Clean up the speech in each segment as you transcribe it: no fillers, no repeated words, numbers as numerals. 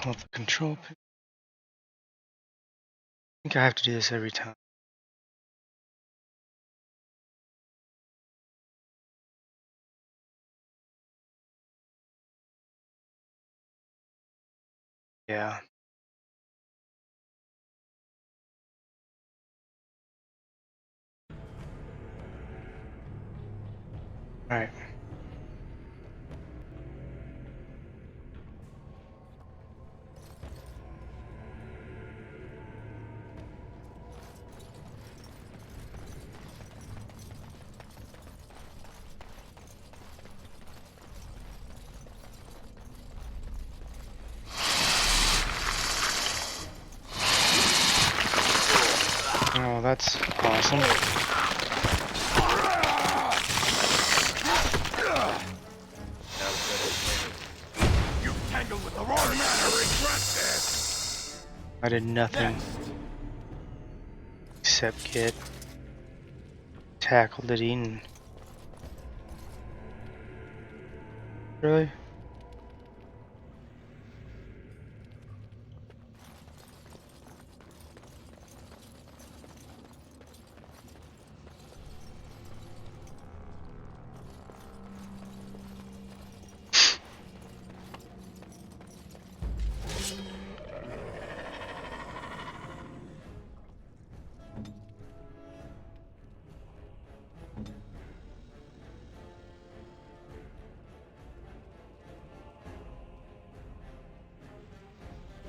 Pull up the control pin. I think I have to do this every time. Yeah. Alright. Oh, that's awesome. You tangled with the wrong man. I regret this. I did nothing except get tackled at Eden. Really?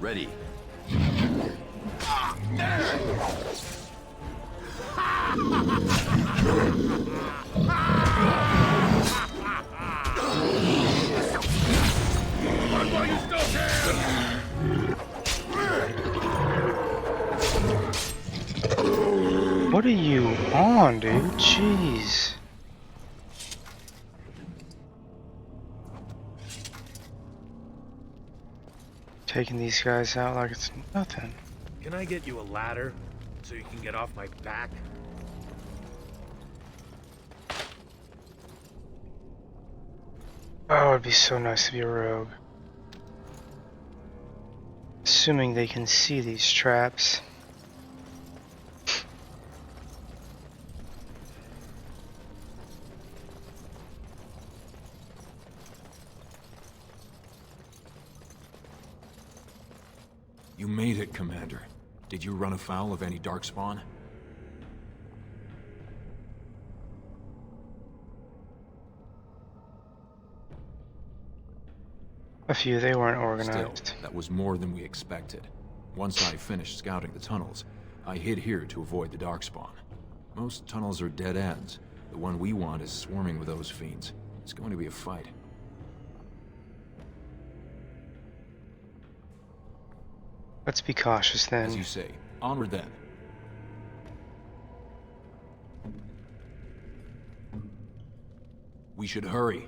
Ready. What are you on, dude? Jeez. Taking these guys out like it's nothing. Can I get you a ladder so you can get off my back? Oh, it'd be so nice to be a rogue. Assuming they can see these traps. You made it, Commander. Did you run afoul of any darkspawn? A few, they weren't organized. Still, that was more than we expected. Once I finished scouting the tunnels, I hid here to avoid the darkspawn. Most tunnels are dead ends. The one we want is swarming with those fiends. It's going to be a fight. Let's be cautious then. As you say, onward then. We should hurry.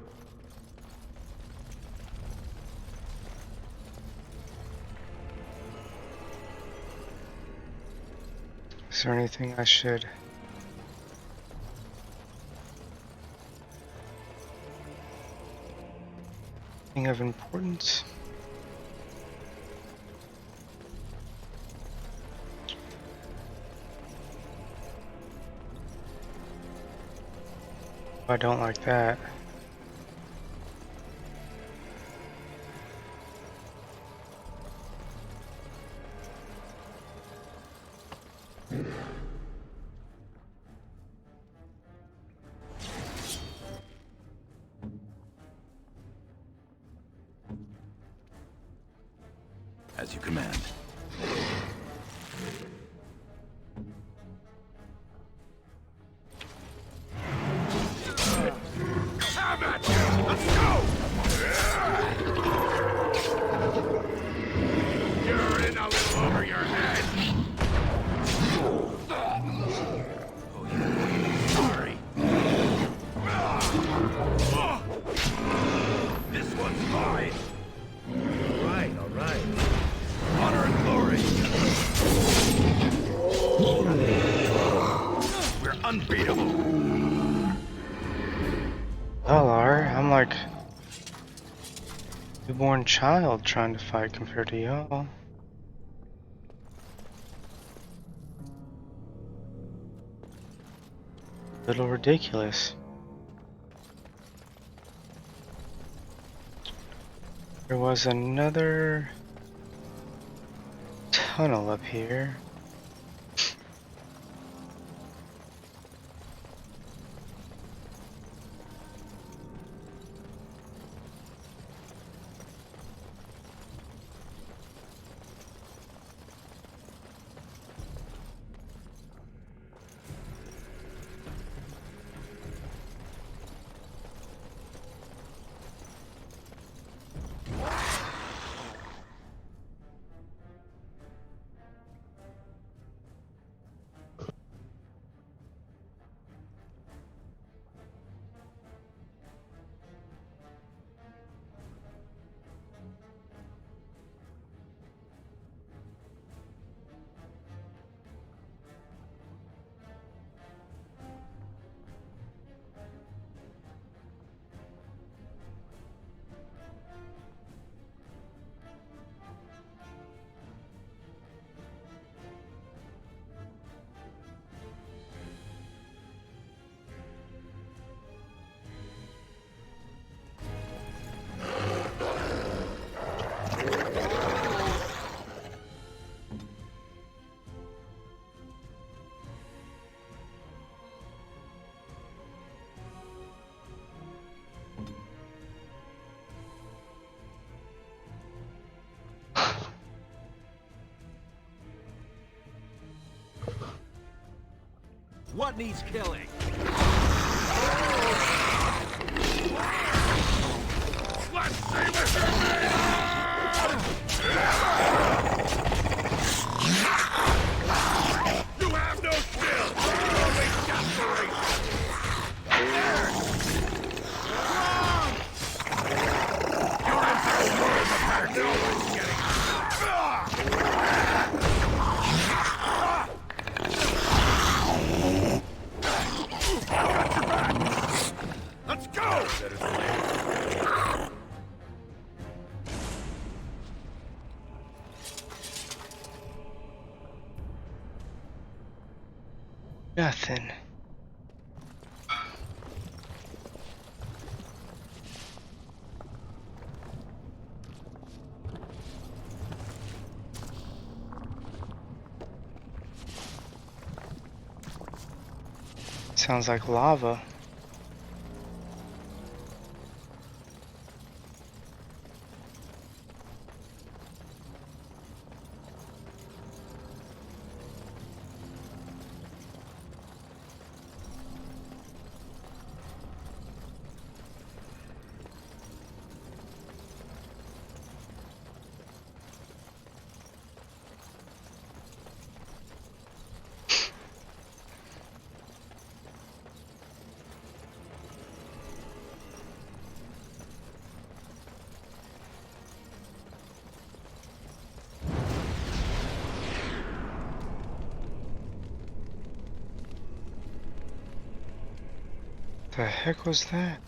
Is there anything I should... Anything of importance? I don't like that. As you command. Have at you! Let's go! You're in a little over your head. Oh, you're sorry. This one's mine. All right. Honor and glory. We're unbeatable. Y'all are. I'm like Newborn child trying to fight compared to y'all. Little ridiculous. There was another tunnel up here. What needs killing? Let's see what you're made of! You have no skill! Only desperation! Wrong! You're in for more of the pack! No one's getting got your back! Let's go! Nothing. Sounds like lava. The heck was that?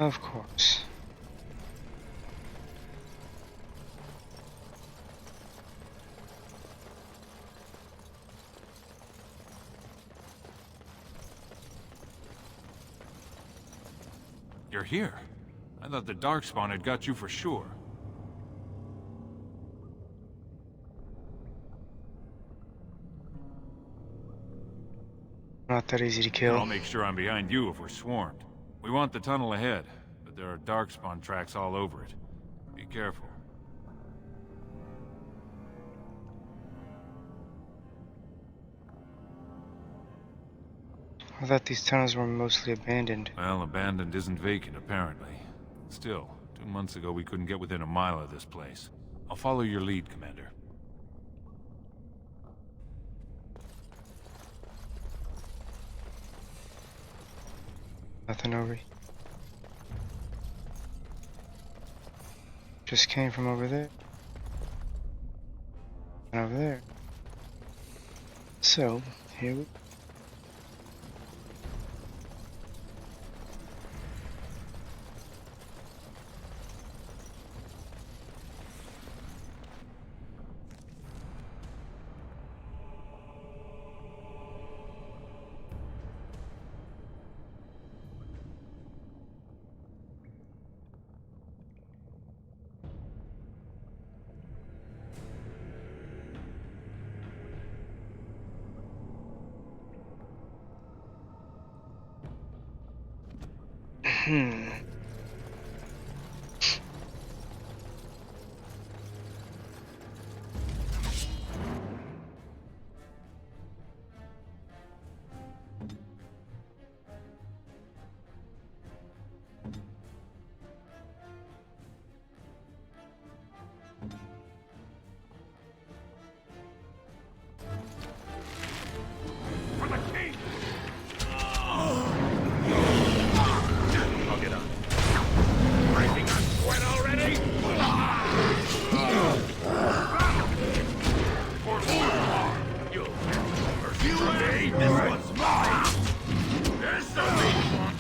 Of course. You're here. I thought the Darkspawn had got you for sure. Not that easy to And kill. I'll make sure I'm behind you if we're swarmed. We want the tunnel ahead, but there are Darkspawn tracks all over it. Be careful. I thought these tunnels were mostly abandoned. Well, abandoned isn't vacant, apparently. Still, 2 months ago we couldn't get within a mile of this place. I'll follow your lead, Commander. Nothing over here. Just came from over there. And over there. So, here we Hmm. For the king! I'll get on. Breaking on sweat already? For Lord, you'll get mercy from me. This one's mine. There's the big one.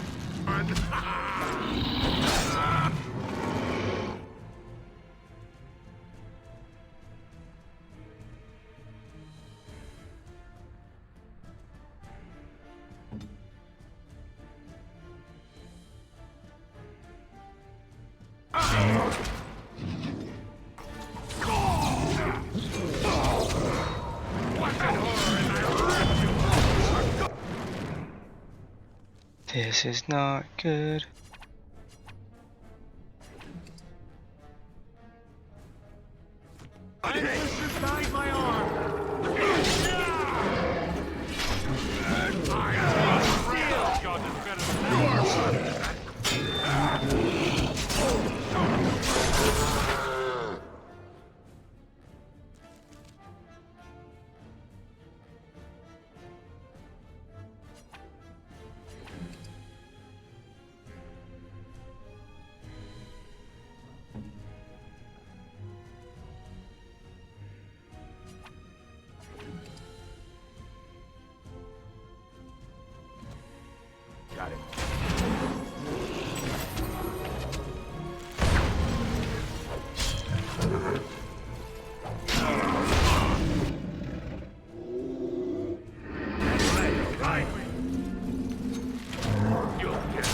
This is not good. I exercised my arm. God is better than that. Got it. Right. You'll get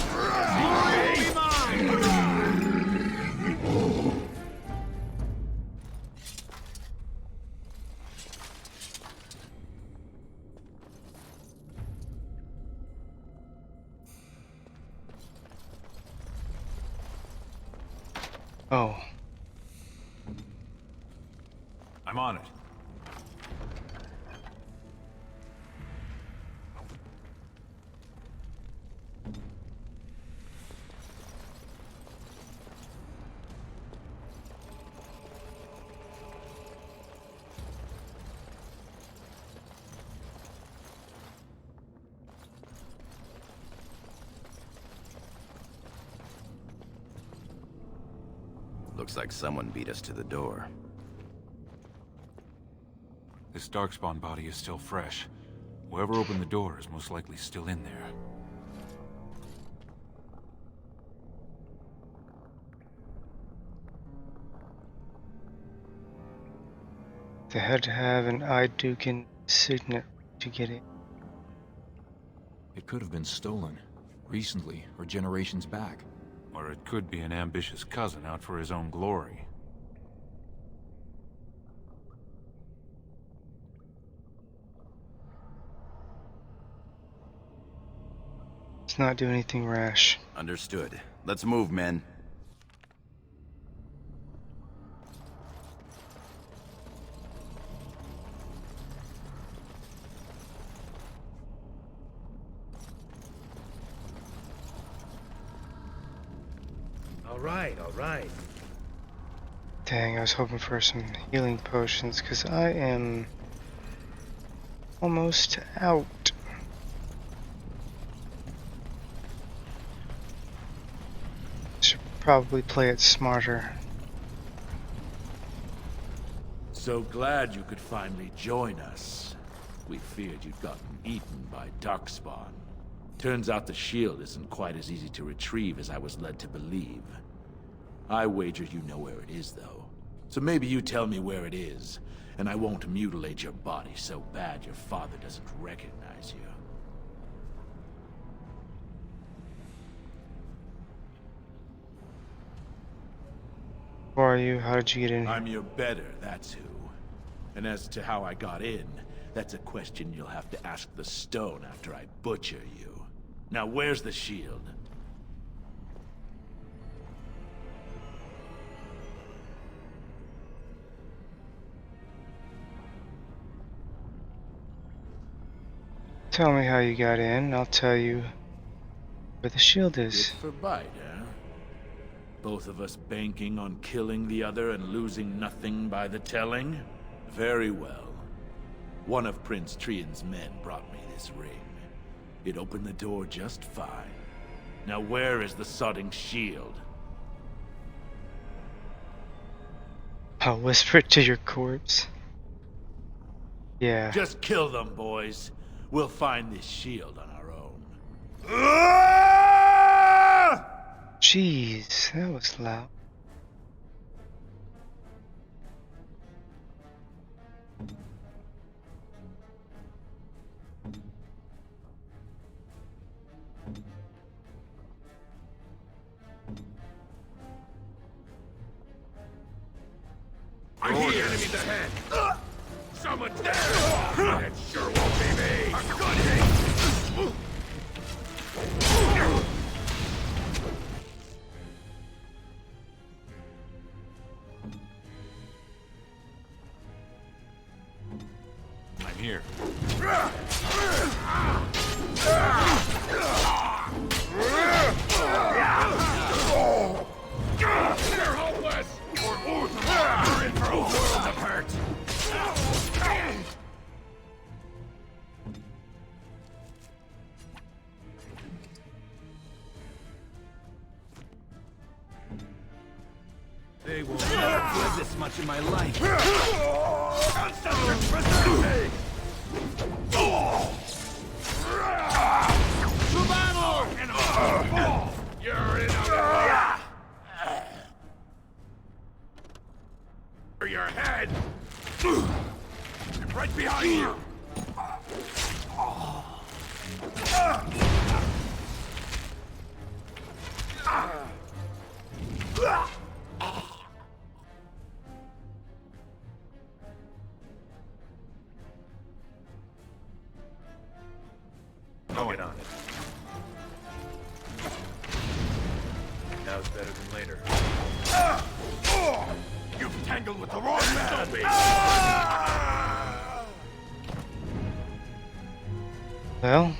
Oh. I'm on it. Looks like someone beat us to the door. This Darkspawn body is still fresh. Whoever opened the door is most likely still in there. They had to have an Idukan signet to get in. It could have been stolen, recently or generations back. Or it could be an ambitious cousin out for his own glory. Let's not do anything rash. Understood. Let's move, men. All right. Dang, I was hoping for some healing potions because I am almost out. Should probably play it smarter. So glad you could finally join us. We feared you'd gotten eaten by Darkspawn. Turns out the shield isn't quite as easy to retrieve as I was led to believe. I wager you know where it is, though. So maybe you tell me where it is, and I won't mutilate your body so bad your father doesn't recognize you. Who are you? How did you get in here? I'm your better, that's who. And as to how I got in, that's a question you'll have to ask the stone after I butcher you. Now where's the shield? tell me how you got in, I'll tell you where the shield Bit is. for bite, huh? Both of us banking on killing the other and losing nothing by the telling? Very well. One of Prince Trian's men brought me this ring. It opened the door just fine. Now where is the sodding shield? I'll whisper it to your corpse. Yeah. Just kill them, boys. We'll find this shield on our own. Jeez, that was loud. I hear the enemies ahead. Someone there. That sure won't be me. A good hit. I'm here. They're hopeless. You're in for a world of hurt. They will never bled this much in my life. Ancestors preserve me. To battle! Enemy. You're in a for your head. I'm right behind you. Going on it. Now's better than later. You've tangled with the wrong man. Well.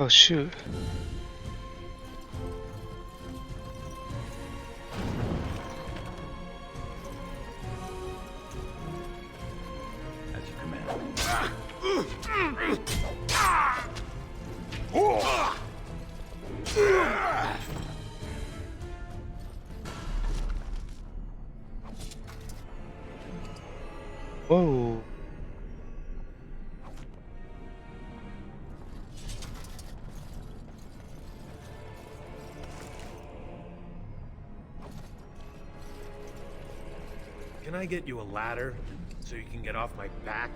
Oh shoot. As you command. Whoa. Can I get you a ladder so you can get off my back?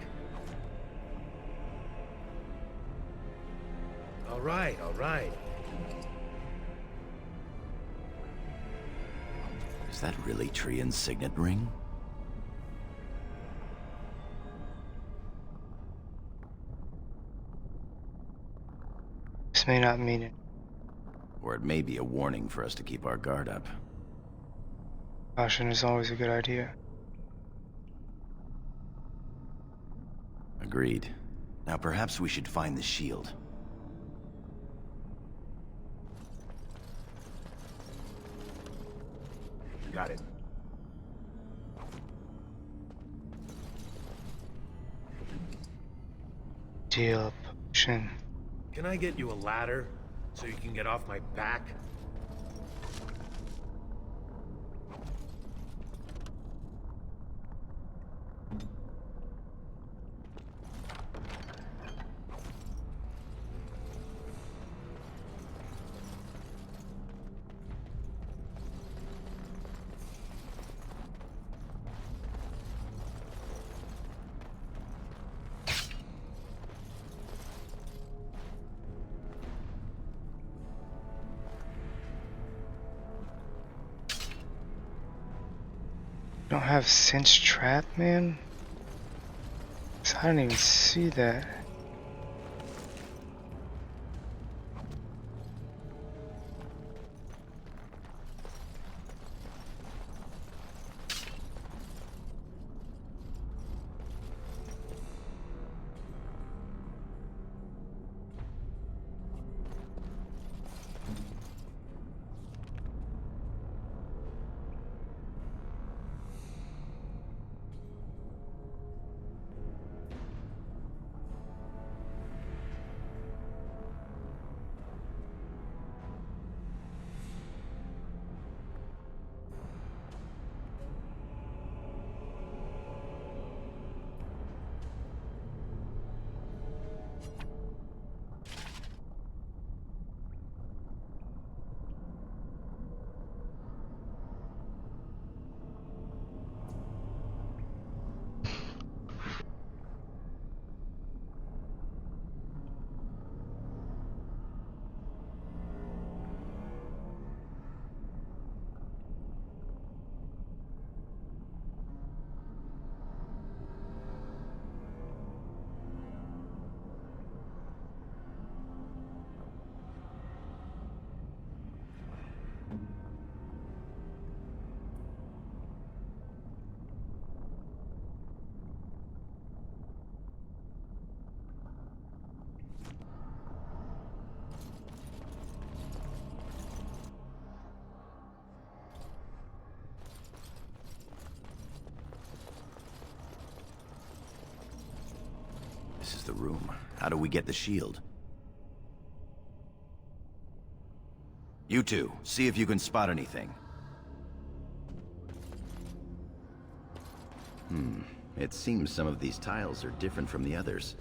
All right, all right. Is that really Trian's signet ring? This may not mean it. Or it may be a warning for us to keep our guard up. Caution is always a good idea. Agreed. Now perhaps we should find the shield. Got it. Deal potion. Can I get you a ladder so you can get off my back? Don't have cinch trap, man? 'Cause I didn't even see that. is the room. How do we get the shield? You two, see if you can spot anything. It seems some of these tiles are different from the others.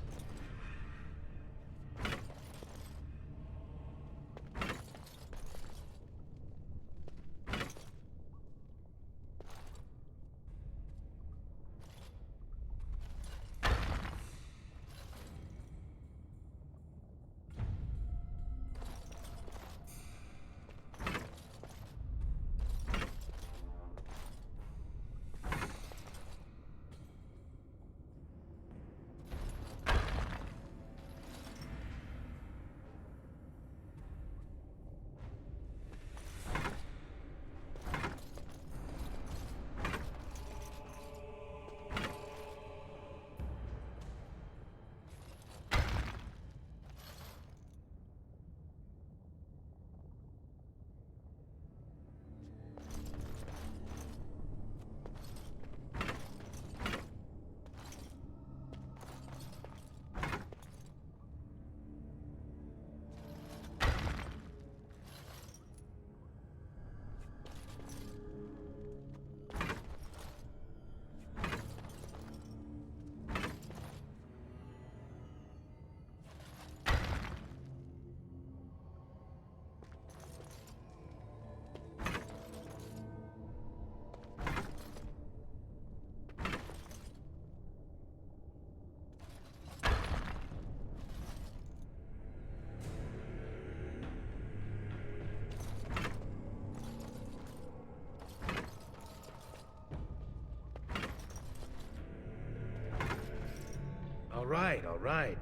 All right.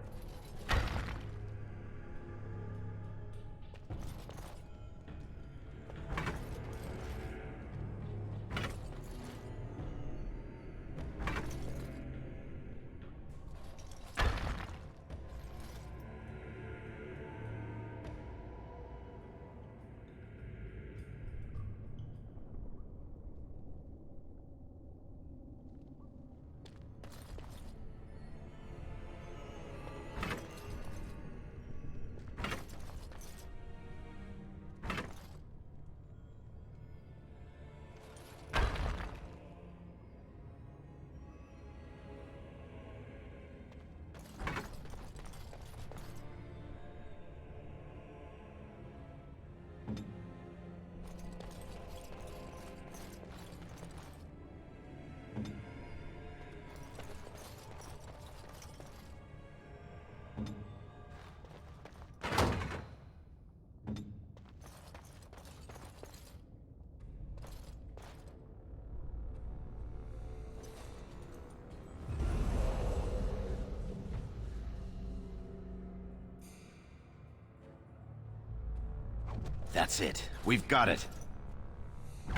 That's it. We've got it.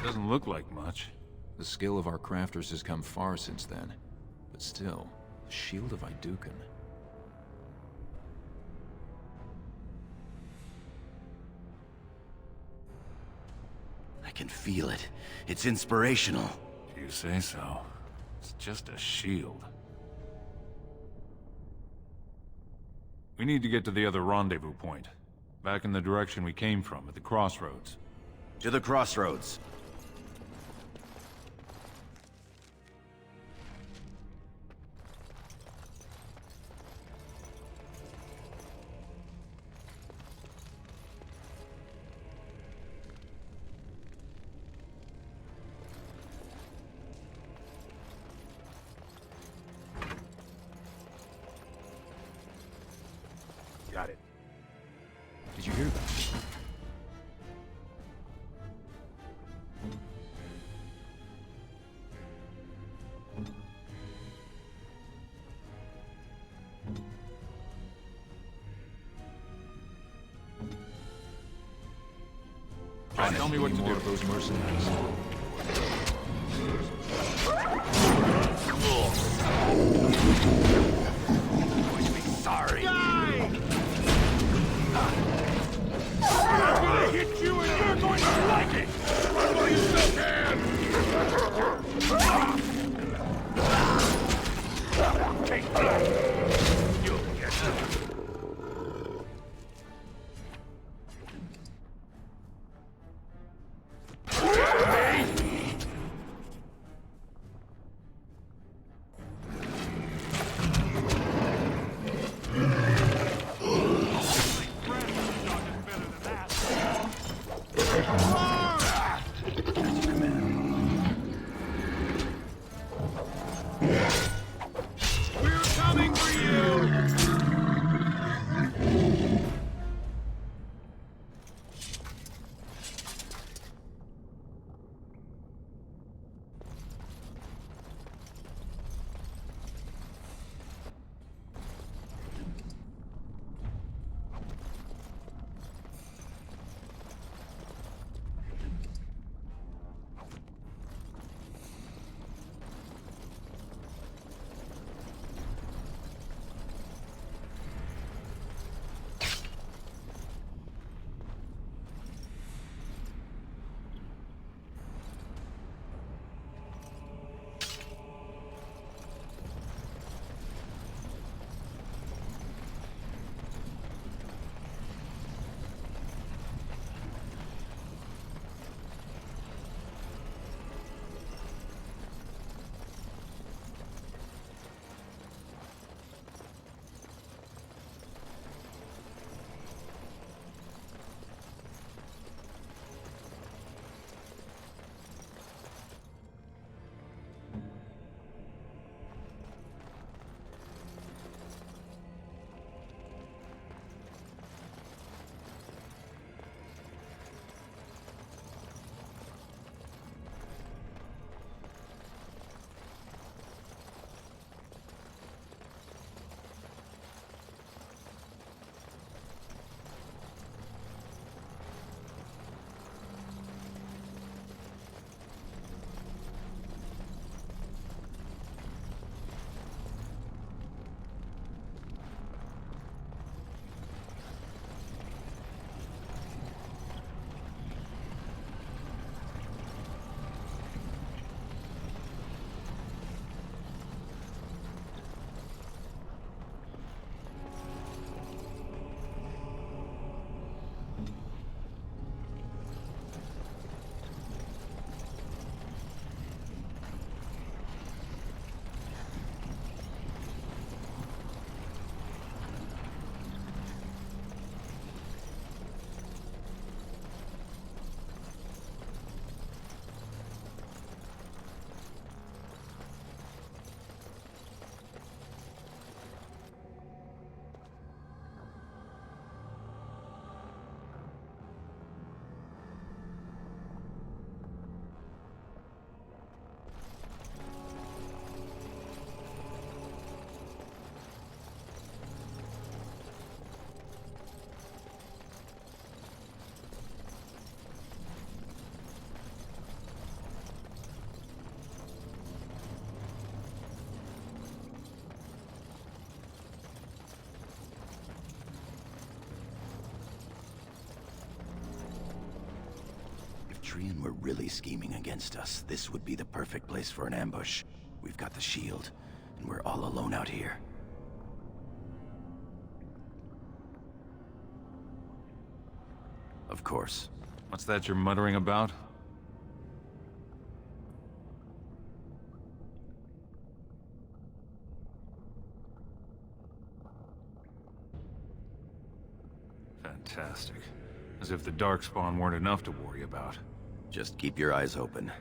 Doesn't look like much. The skill of our crafters has come far since then. But still, the Shield of Iduken. I can feel it. It's inspirational. If you say so. It's just a shield. We need to get to the other rendezvous point. Back in the direction we came from, at the crossroads. To the crossroads. Got it. Did you hear that? Tell me what to more do. of those mercenaries. Sorry. I'm gonna hit you and you're going to like it! While you still can! Take that! You'll Trian were really scheming against us, this would be the perfect place for an ambush. We've got the shield, and we're all alone out here. Of course. What's that you're muttering about? Fantastic. As if the Darkspawn weren't enough to worry about. Just keep your eyes open.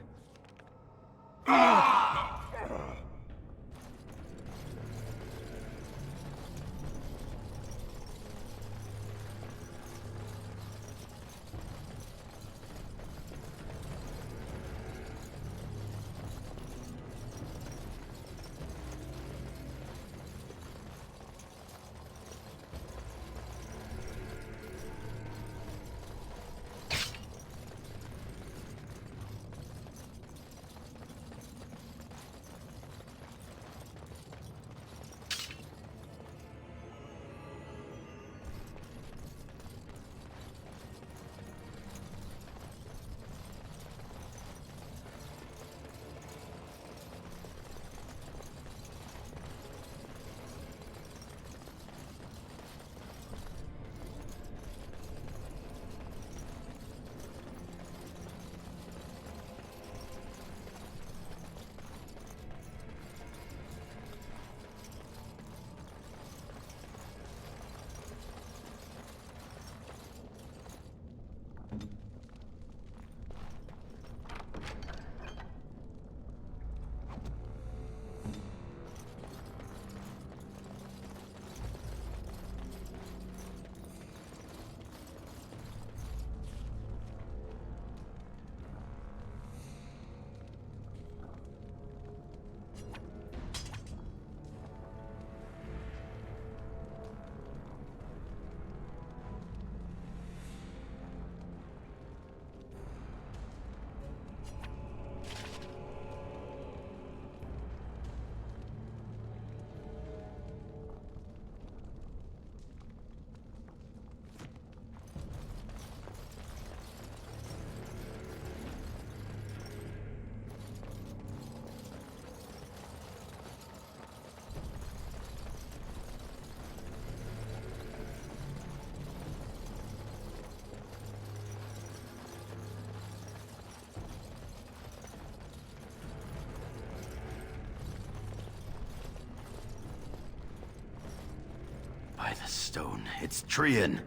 By the stone, it's Trian.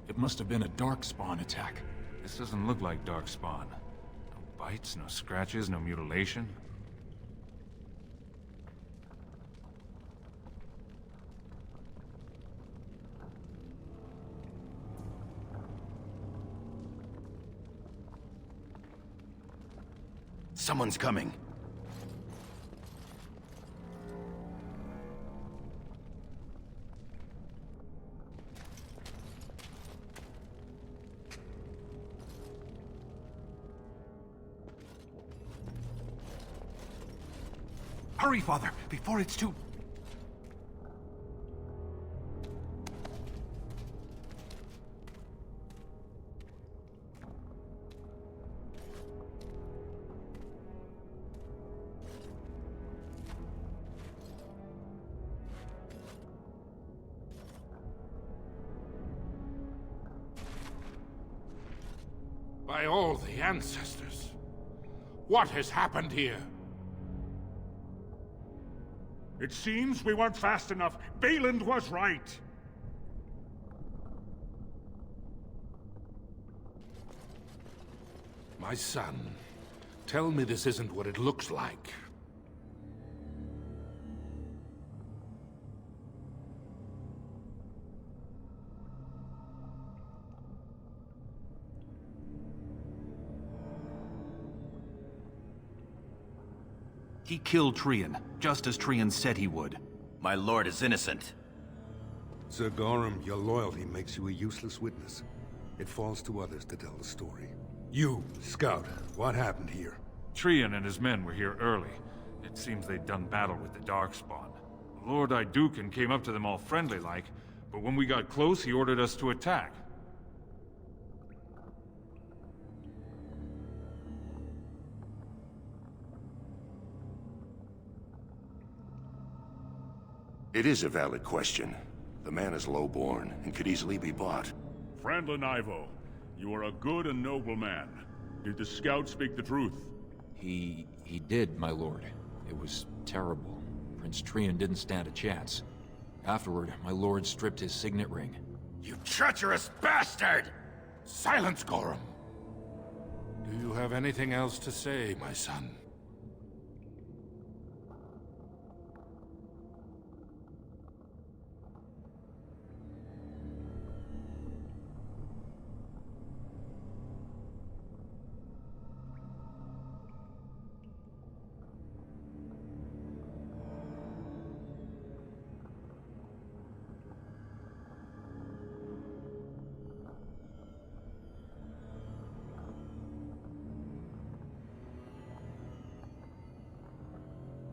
It must have been a Darkspawn attack. This doesn't look like Darkspawn. No bites, no scratches, no mutilation. Someone's coming. Hurry, Father, before it's too... By all the ancestors, what has happened here? It seems we weren't fast enough. Valand was right. My son, tell me this isn't what it looks like. He killed Trian, just as Trian said he would. My lord is innocent. Sir Gorham, your loyalty makes you a useless witness. It falls to others to tell the story. You, Scout, what happened here? Trian and his men were here early. It seems they'd done battle with the Darkspawn. Lord Iduken came up to them all friendly-like, but when we got close, he ordered us to attack. It is a valid question. The man is low-born and could easily be bought. Franklin Ivo, you are a good and noble man. Did the scout speak the truth? He did, my lord. It was terrible. Prince Trian didn't stand a chance. Afterward, my lord stripped his signet ring. You treacherous bastard! Silence, Gorham! Do you have anything else to say, my son?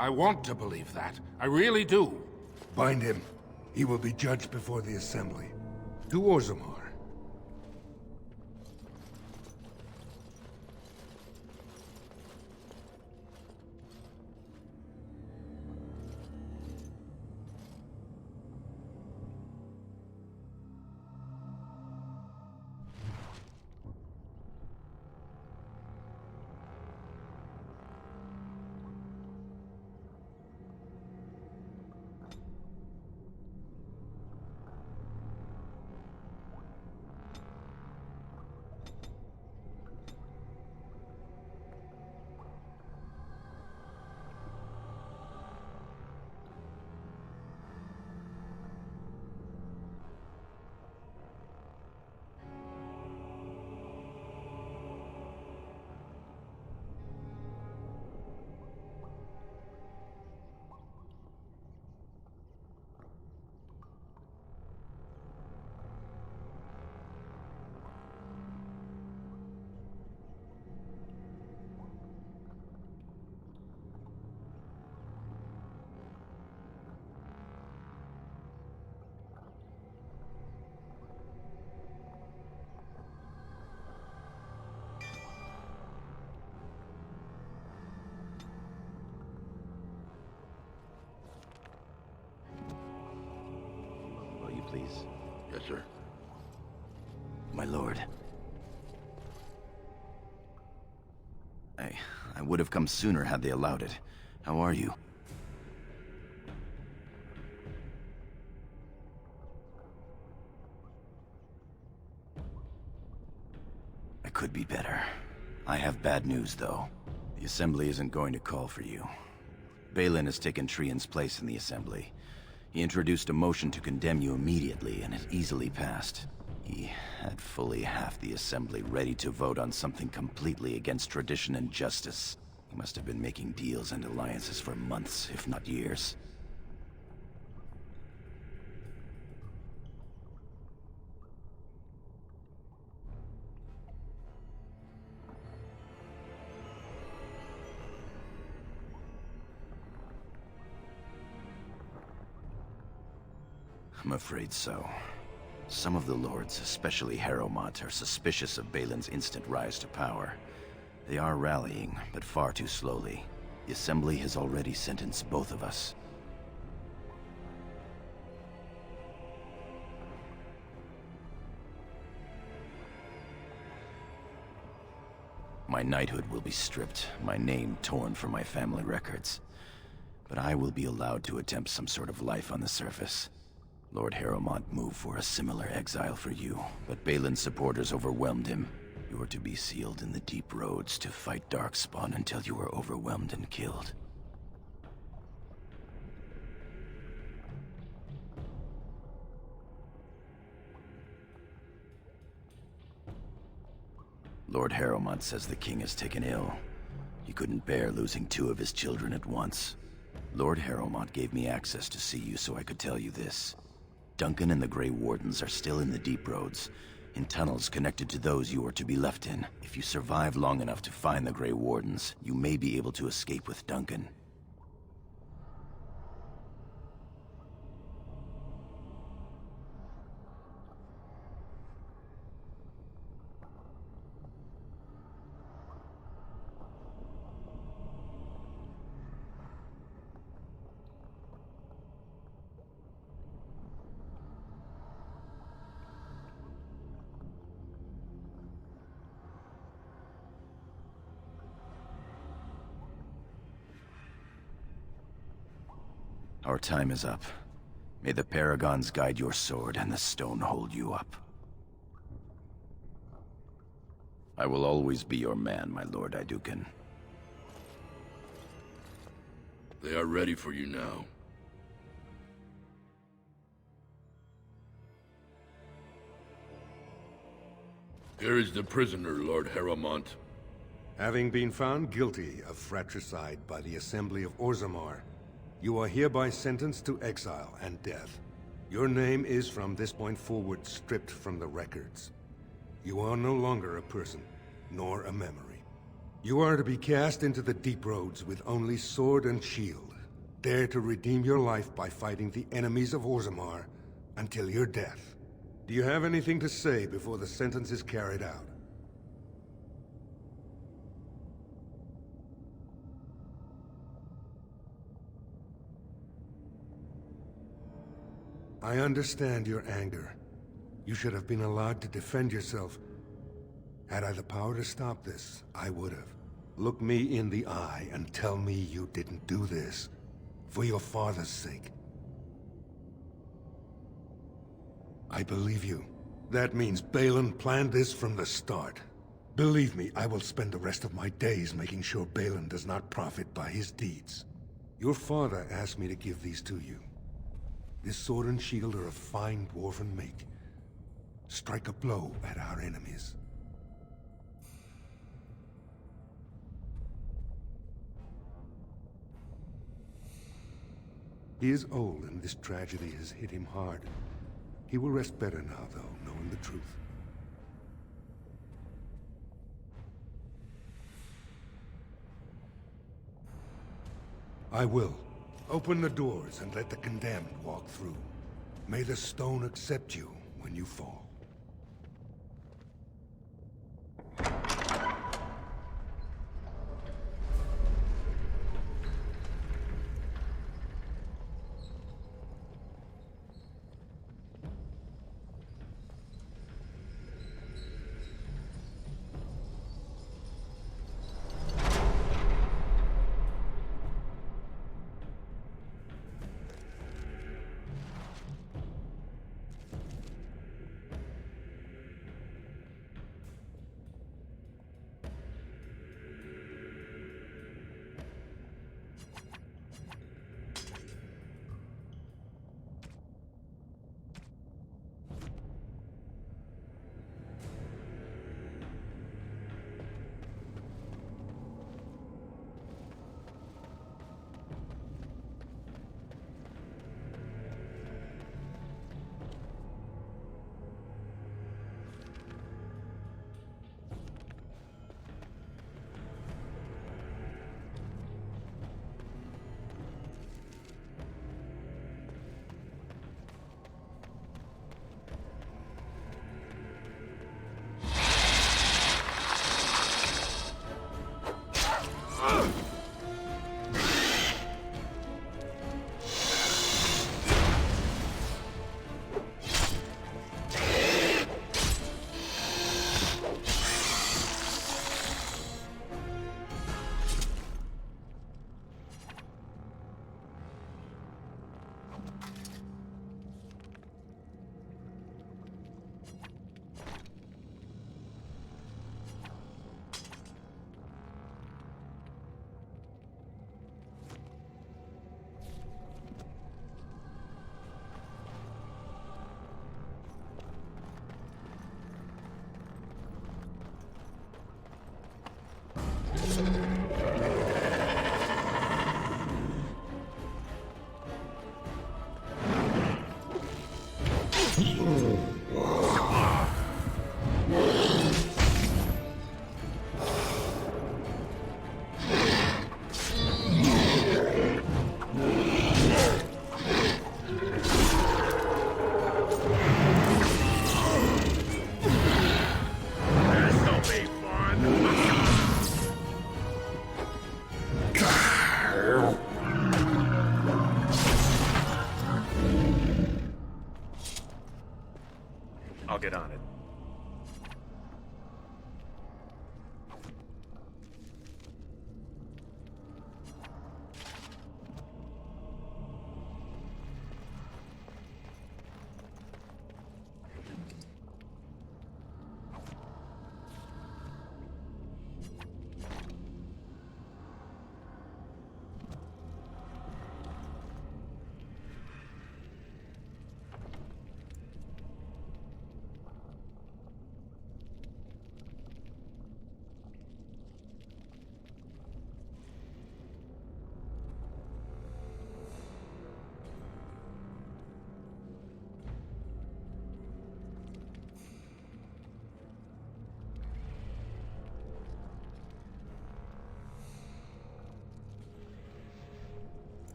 I want to believe that. I really do. Bind him. He will be judged before the Assembly. To Orzammar. Will you please? Yes, sir. My lord. I would have come sooner had they allowed it. How are you? I could be better. I have bad news, though. The Assembly isn't going to call for you. Balin has taken Trian's place in the Assembly. He introduced a motion to condemn you immediately, and it easily passed. He had fully half the Assembly ready to vote on something completely against tradition and justice. He must have been making deals and alliances for months, if not years. I'm afraid so. Some of the lords, especially Harrowmont, are suspicious of Balin's instant rise to power. They are rallying, but far too slowly. The Assembly has already sentenced both of us. My knighthood will be stripped, my name torn from my family records. But I will be allowed to attempt some sort of life on the surface. Lord Harrowmont moved for a similar exile for you, but Balin's supporters overwhelmed him. You are to be sealed in the deep roads to fight Darkspawn until you are overwhelmed and killed. Lord Harrowmont says the king is taken ill. He couldn't bear losing 2 of his children at once. Lord Harrowmont gave me access to see you so I could tell you this. Duncan and the Grey Wardens are still in the deep roads, in tunnels connected to those you are to be left in. If you survive long enough to find the Grey Wardens, you may be able to escape with Duncan. Our time is up. May the Paragons guide your sword and the stone hold you up. I will always be your man, my Lord Iduken. They are ready for you now. Here is the prisoner, Lord Haramont. Having been found guilty of fratricide by the Assembly of Orzammar, you are hereby sentenced to exile and death. Your name is from this point forward stripped from the records. You are no longer a person, nor a memory. You are to be cast into the deep roads with only sword and shield. Dare to redeem your life by fighting the enemies of Orzammar until your death. Do you have anything to say before the sentence is carried out? I understand your anger. You should have been allowed to defend yourself. Had I the power to stop this, I would have. Look me in the eye and tell me you didn't do this. For your father's sake. I believe you. That means Balin planned this from the start. Believe me, I will spend the rest of my days making sure Balin does not profit by his deeds. Your father asked me to give these to you. This sword and shield are of fine dwarven make. Strike a blow at our enemies. He is old and this tragedy has hit him hard. He will rest better now, though, knowing the truth. I will. Open the doors and let the condemned walk through. May the stone accept you when you fall.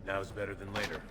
Now's better than later.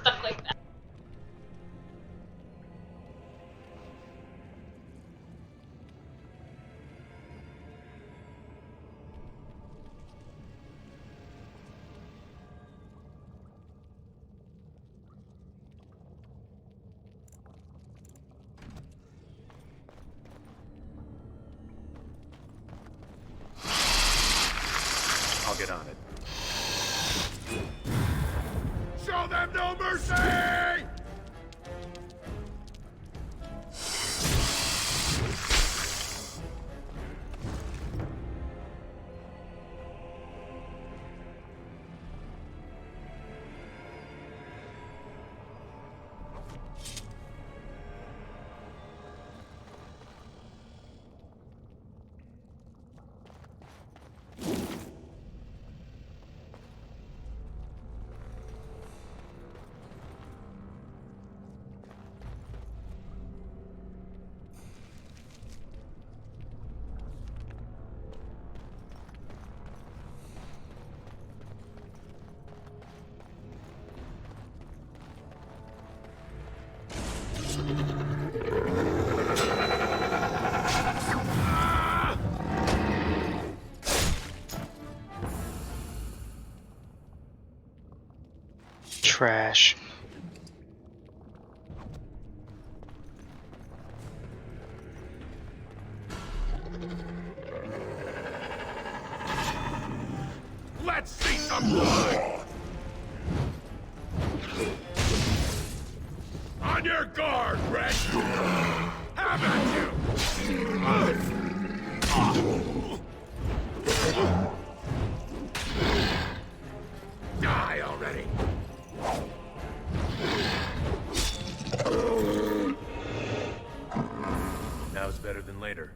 Stuff like that. I'll get on it. Show them no mercy! Trash. Let's see some blood! On your guard, Red! How about you? Die already! Now's better than later.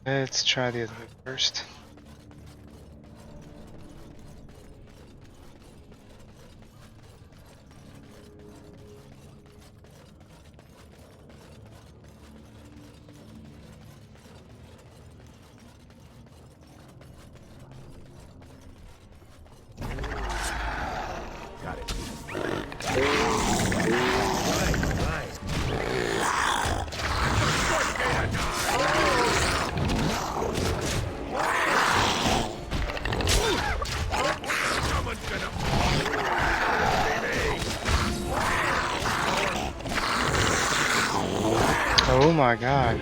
Let's try the other way first. Got it. Oh my god.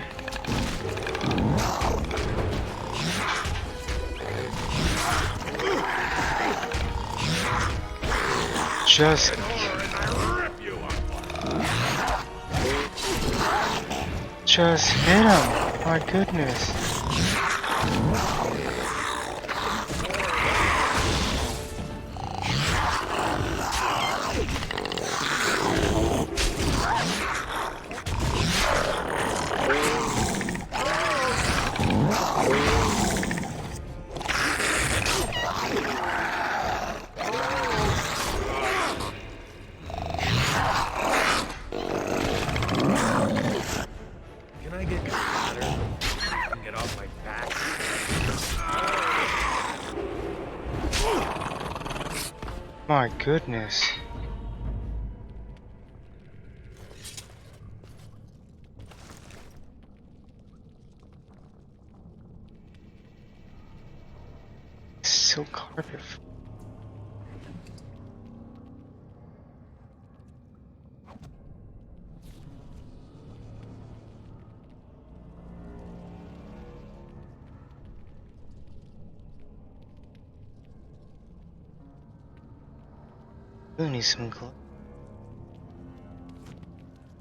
Just hit him. My goodness. Can I get your ladder so you can get off my back? My goodness. Silk carpet. Really need some gloves.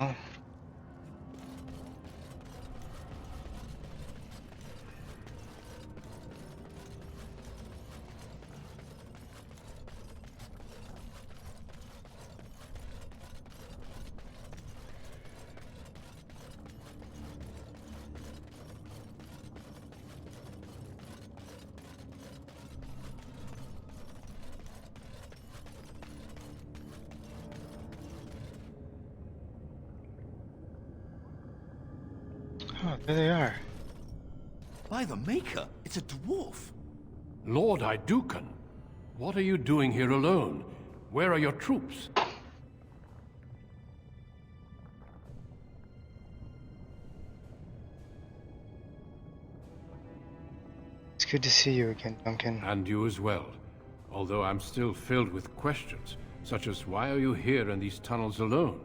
Oh. Oh, there they are. By the Maker, it's a dwarf. Lord Idukan, what are you doing here alone? Where are your troops? It's good to see you again, Duncan. And you as well. Although I'm still filled with questions, such as why are you here in these tunnels alone?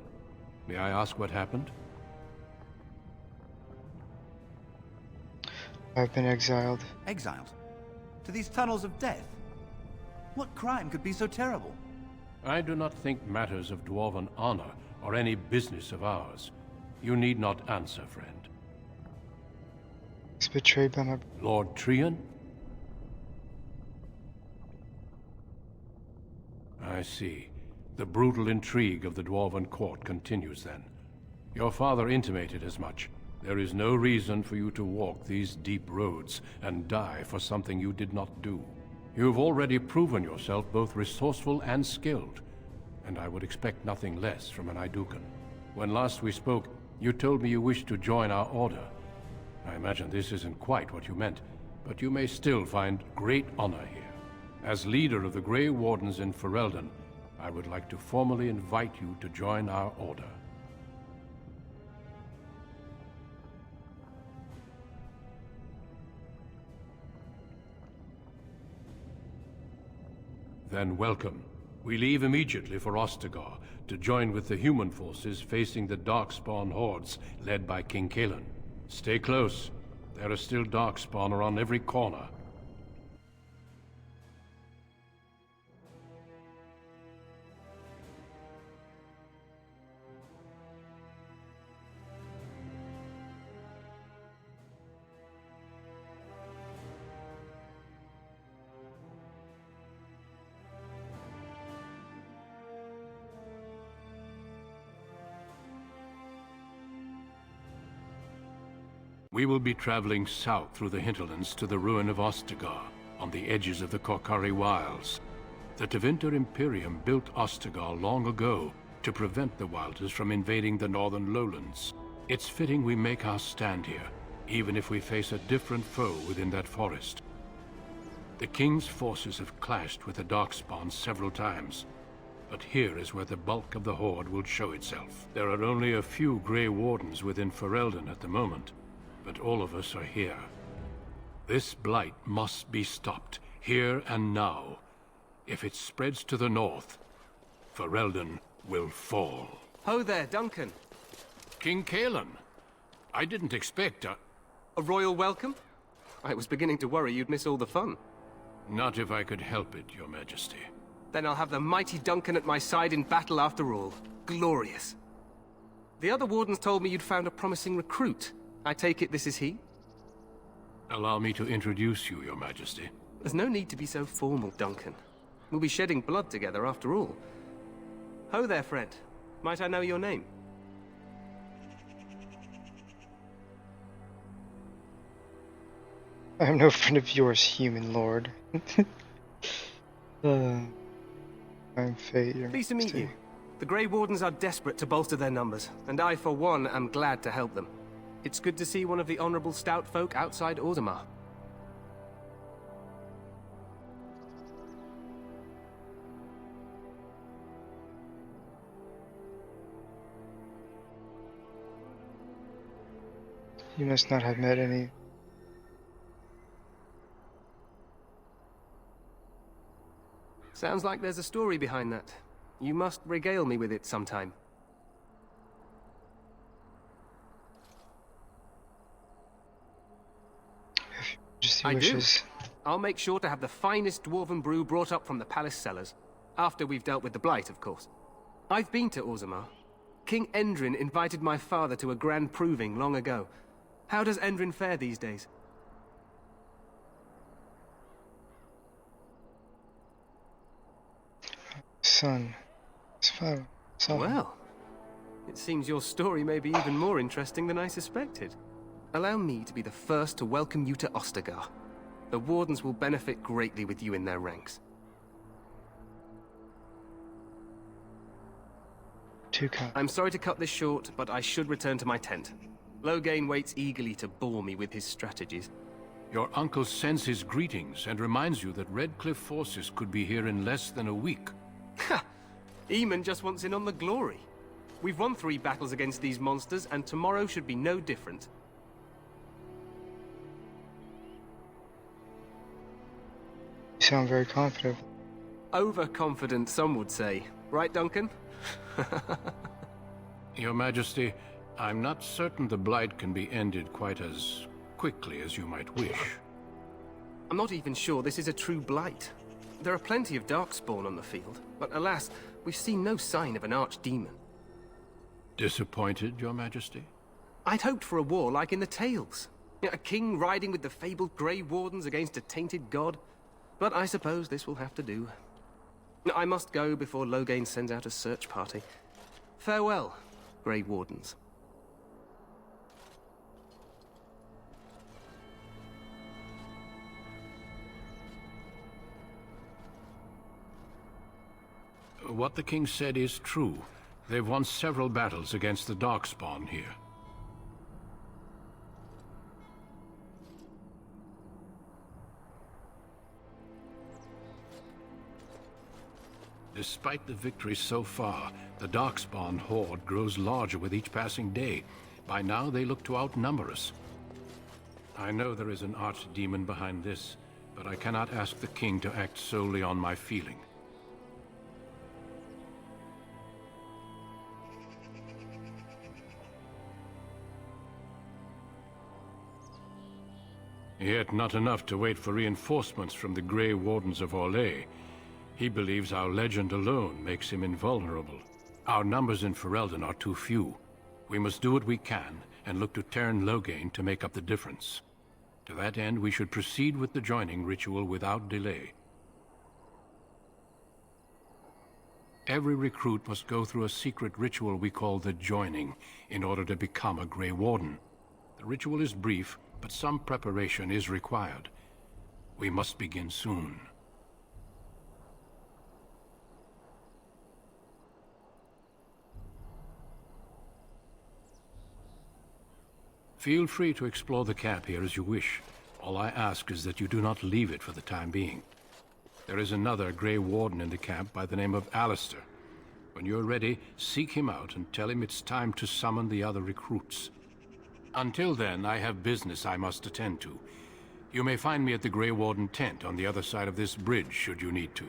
May I ask what happened? I've been exiled. Exiled? To these tunnels of death? What crime could be so terrible? I do not think matters of dwarven honor are any business of ours. You need not answer, friend. I was betrayed by my... Lord Trian? I see. The brutal intrigue of the Dwarven court continues then. Your father intimated as much. There is no reason for you to walk these deep roads and die for something you did not do. You have already proven yourself both resourceful and skilled, and I would expect nothing less from an Idukan. When last we spoke, you told me you wished to join our order. I imagine this isn't quite what you meant, but you may still find great honor here. As leader of the Grey Wardens in Ferelden, I would like to formally invite you to join our order. Then welcome. We leave immediately for Ostagar to join with the human forces facing the Darkspawn hordes led by King Kaelan. Stay close. There are still Darkspawn around every corner. We will be traveling south through the hinterlands to the ruin of Ostagar, on the edges of the Korcari Wilds. The Tevinter Imperium built Ostagar long ago to prevent the Wilders from invading the northern lowlands. It's fitting we make our stand here, even if we face a different foe within that forest. The King's forces have clashed with the Darkspawn several times, but here is where the bulk of the Horde will show itself. There are only a few Grey Wardens within Ferelden at the moment, but all of us are here. This blight must be stopped, here and now. If it spreads to the north, Ferelden will fall. Ho there, Duncan. King Kaelan. I didn't expect a royal welcome? I was beginning to worry you'd miss all the fun. Not if I could help it, Your Majesty. Then I'll have the mighty Duncan at my side in battle after all. Glorious. The other wardens told me you'd found a promising recruit. I take it this is he? Allow me to introduce you, Your Majesty. There's no need to be so formal, Duncan. We'll be shedding blood together after all. Ho there, friend. Might I know your name? I am no friend of yours, human lord. I'm fate, Your Pleased to meet Majesty. you. The Grey Wardens are desperate to bolster their numbers, and I, for one, am glad to help them. It's good to see one of the honorable stout folk outside Orzammar. You must not have met any. Sounds like there's a story behind that. You must regale me with it sometime. Just I wishes. do. I'll make sure to have the finest dwarven brew brought up from the palace cellars. After we've dealt with the Blight, of course. I've been to Orzammar. King Endrin invited my father to a grand proving long ago. How does Endrin fare these days? Son. His father. Son. Well, it seems your story may be even more interesting than I suspected. Allow me to be the first to welcome you to Ostagar. The Wardens will benefit greatly with you in their ranks. Too kind. I'm sorry to cut this short, but I should return to my tent. Loghain waits eagerly to bore me with his strategies. Your uncle sends his greetings and reminds you that Redcliffe forces could be here in less than a week. Ha! Eamon just wants in on the glory. We've won 3 battles against these monsters, and tomorrow should be no different. You sound very confident. Overconfident, some would say. Right, Duncan? Your Majesty, I'm not certain the Blight can be ended quite as quickly as you might wish. I'm not even sure this is a true Blight. There are plenty of Darkspawn on the field, but alas, we've seen no sign of an archdemon. Disappointed, Your Majesty? I'd hoped for a war like in the tales. A king riding with the fabled Grey Wardens against a tainted god. But I suppose this will have to do. I must go before Loghain sends out a search party. Farewell, Grey Wardens. What the king said is true. They've won several battles against the Darkspawn here. Despite the victories so far, the Darkspawn horde grows larger with each passing day. By now, they look to outnumber us. I know there is an archdemon behind this, but I cannot ask the king to act solely on my feeling. Yet not enough to wait for reinforcements from the Grey Wardens of Orlais. He believes our legend alone makes him invulnerable. Our numbers in Ferelden are too few. We must do what we can, and look to Teyrn Loghain to make up the difference. To that end, we should proceed with the joining ritual without delay. Every recruit must go through a secret ritual we call the joining, in order to become a Grey Warden. The ritual is brief, but some preparation is required. We must begin soon. Feel free to explore the camp here as you wish. All I ask is that you do not leave it for the time being. There is another Grey Warden in the camp by the name of Alistair. When you're ready, seek him out and tell him it's time to summon the other recruits. Until then, I have business I must attend to. You may find me at the Grey Warden tent on the other side of this bridge, should you need to.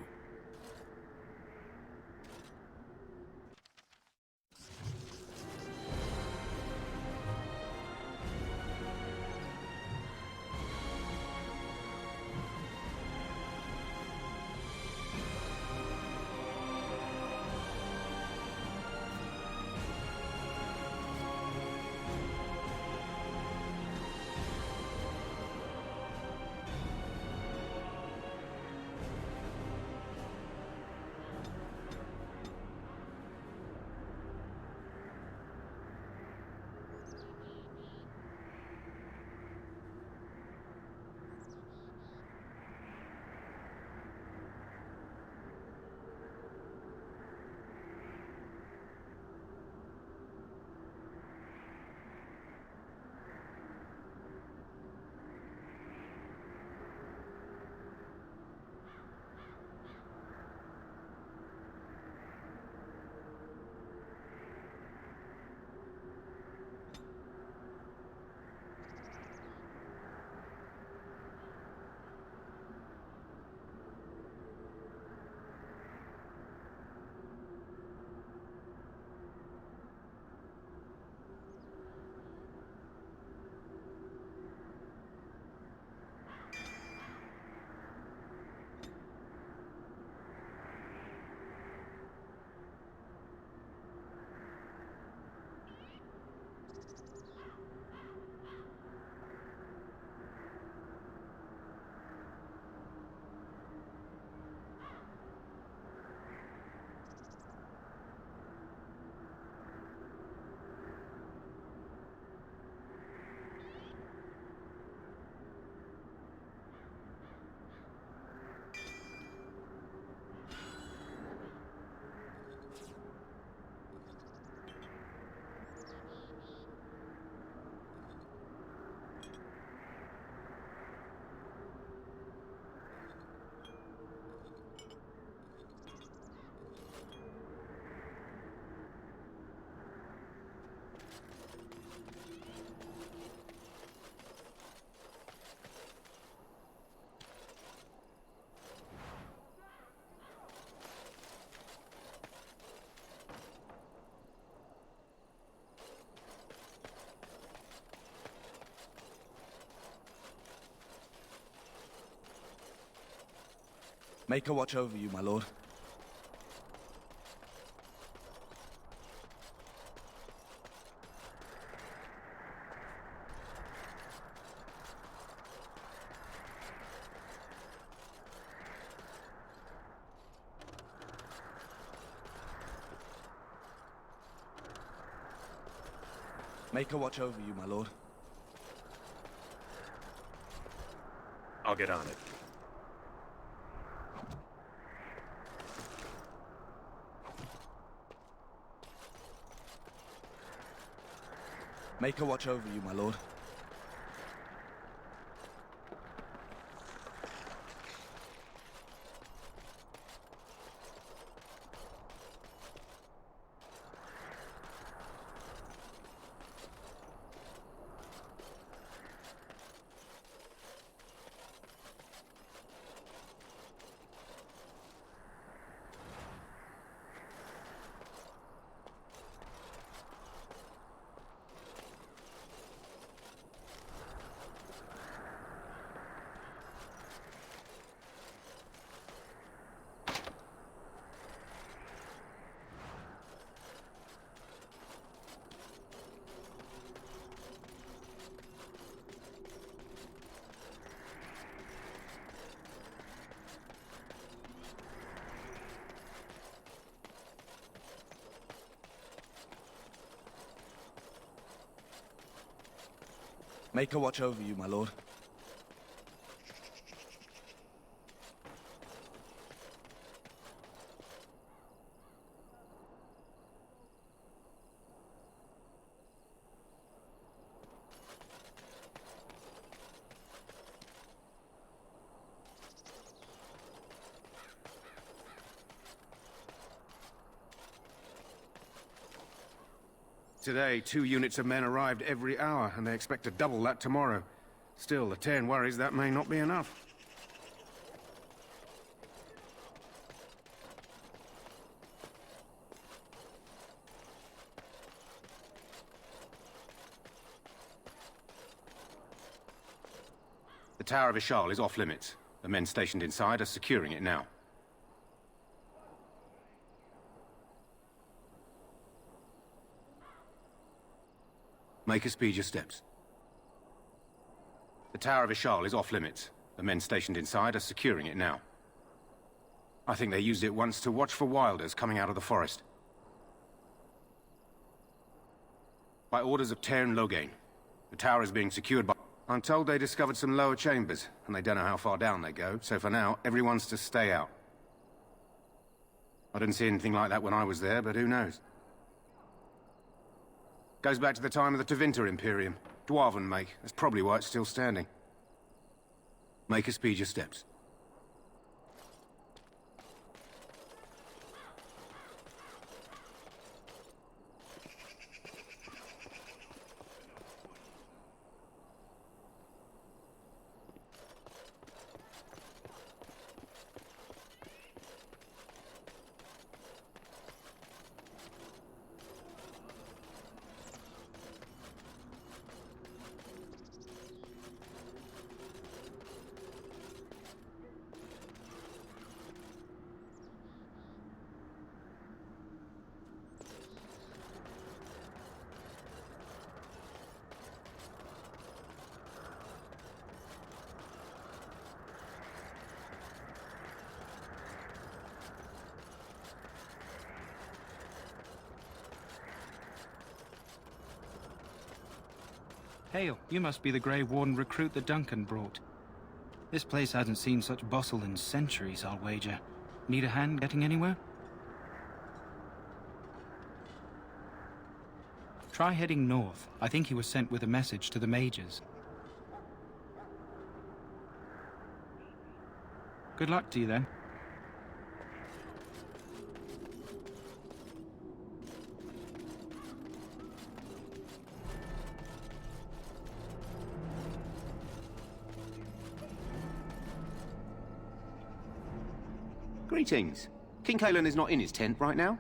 Make a watch over you, my lord. Make a watch over you, my lord. I'll get on it. Make a watch over you, my lord. Make a watch over you, my lord. Today, 2 units of men arrived every hour, and they expect to double that tomorrow. Still, the Terran worries that may not be enough. The Tower of Ishal is off limits. The men stationed inside are securing it now. Make a speed your steps. The Tower of Ishal is off limits. The men stationed inside are securing it now. I think they used it once to watch for wilders coming out of the forest. By orders of Terran Loghain, the tower is being secured by... I'm told they discovered some lower chambers, and they don't know how far down they go, so for now, everyone's to stay out. I didn't see anything like that when I was there, but who knows? Goes back to the time of the Tevinter Imperium. Dwarven make. That's probably why it's still standing. Make a speed your steps. Hail, you must be the Grey Warden recruit that Duncan brought. This place hasn't seen such bustle in centuries, I'll wager. Need a hand getting anywhere? Try heading north. I think he was sent with a message to the mages. Good luck to you then. Greetings. King Kalen is not in his tent right now?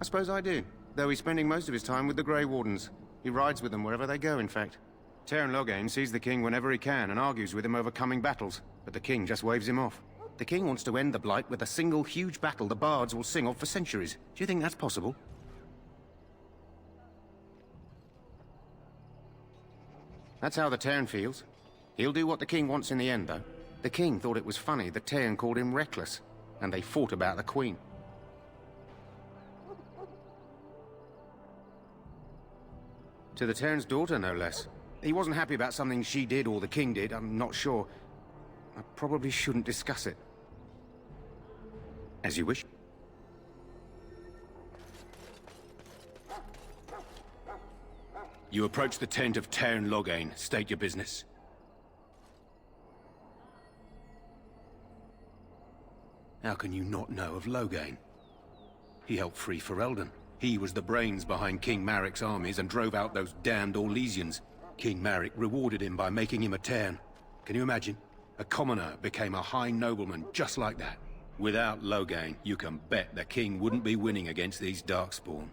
I suppose I do, though he's spending most of his time with the Grey Wardens. He rides with them wherever they go, in fact. Teyrn Loghain sees the king whenever he can and argues with him over coming battles, but the king just waves him off. The king wants to end the Blight with a single huge battle the bards will sing of for centuries. Do you think that's possible? That's how the Teyrn feels. He'll do what the king wants in the end, though. The king thought it was funny that Teyrn called him reckless, and they fought about the queen. To the Teyrn's daughter, no less. He wasn't happy about something she did or the king did, I'm not sure. I probably shouldn't discuss it. As you wish. You approach the tent of Teyrn Loghain. State your business. How can you not know of Loghain? He helped free Ferelden. He was the brains behind King Maric's armies and drove out those damned Orlesians. King Maric rewarded him by making him a Teyrn. Can you imagine? A commoner became a high nobleman just like that. Without Loghain, you can bet the king wouldn't be winning against these Darkspawn.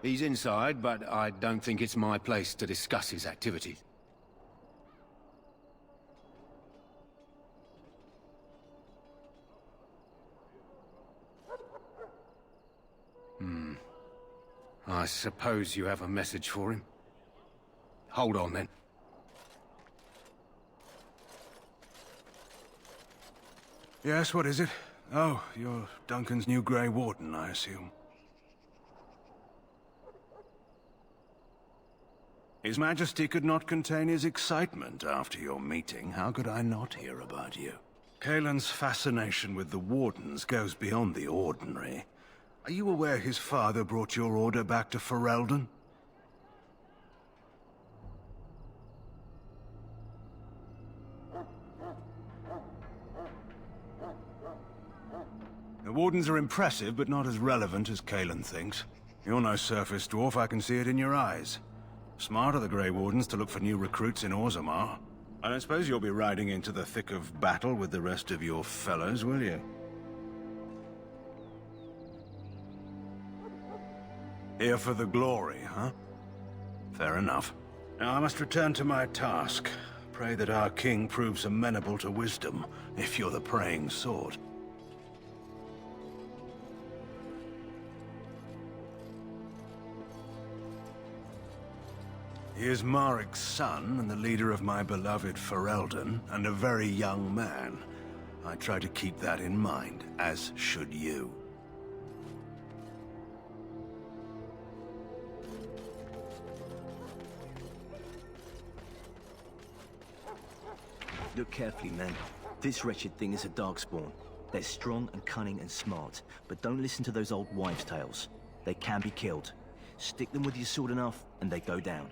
He's inside, but I don't think it's my place to discuss his activities. I suppose you have a message for him. Hold on, then. Yes, what is it? Oh, you're Duncan's new Grey Warden, I assume. His Majesty could not contain his excitement after your meeting. How could I not hear about you? Kaelin's fascination with the Wardens goes beyond the ordinary. Are you aware his father brought your order back to Ferelden? The Wardens are impressive, but not as relevant as Kaelin thinks. You're no surface dwarf, I can see it in your eyes. Smart of the Grey Wardens to look for new recruits in Orzammar. I don't suppose you'll be riding into the thick of battle with the rest of your fellows, will you? Here for the glory, huh? Fair enough. Now I must return to my task. Pray that our king proves amenable to wisdom, if you're the praying sort. He is Maric's son, and the leader of my beloved Ferelden, and a very young man. I try to keep that in mind, as should you. Look carefully, man. This wretched thing is a Darkspawn. They're strong and cunning and smart, but don't listen to those old wives' tales. They can be killed. Stick them with your sword enough, and they go down.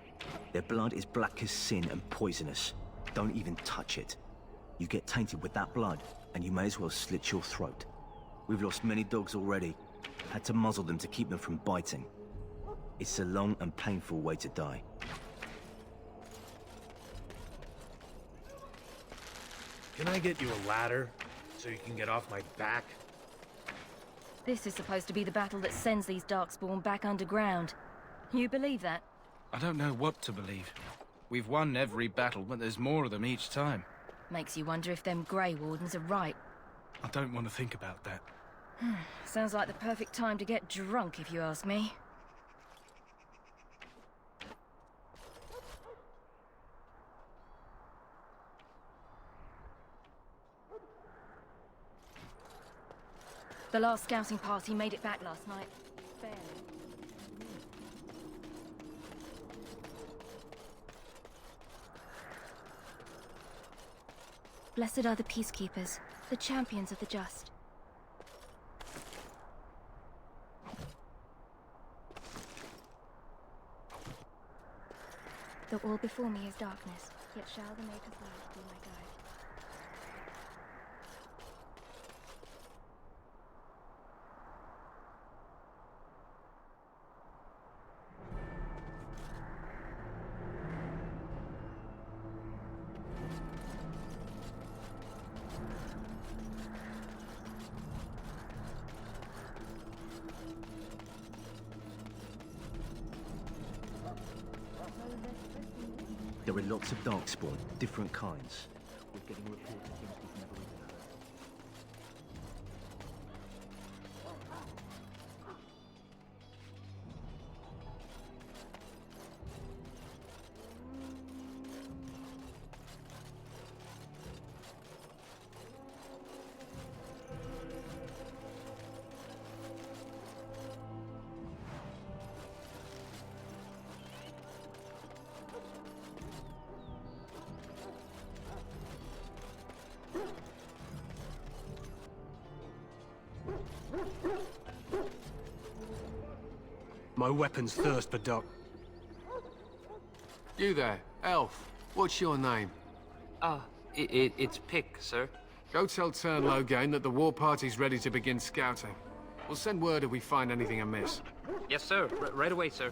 Their blood is black as sin and poisonous. Don't even touch it. You get tainted with that blood, and you may as well slit your throat. We've lost many dogs already. Had to muzzle them to keep them from biting. It's a long and painful way to die. Can I get you a ladder, so you can get off my back? This is supposed to be the battle that sends these Darkspawn back underground. You believe that? I don't know what to believe. We've won every battle, but there's more of them each time. Makes you wonder if them Grey Wardens are right. I don't want to think about that. Sounds like the perfect time to get drunk, if you ask me. The last scouting party made it back last night. Barely. Blessed are the peacekeepers, the champions of the just. Though all before me is darkness, yet shall the Maker's light be my guide. There are lots of darkspawn, different kinds. We're getting reports of things we've never even heard of. My weapons thirst for dark. You there, elf. What's your name? It's Pick, sir. Go tell Turn Logain that the war party's ready to begin scouting. We'll send word if we find anything amiss. Yes, sir. Right away, sir.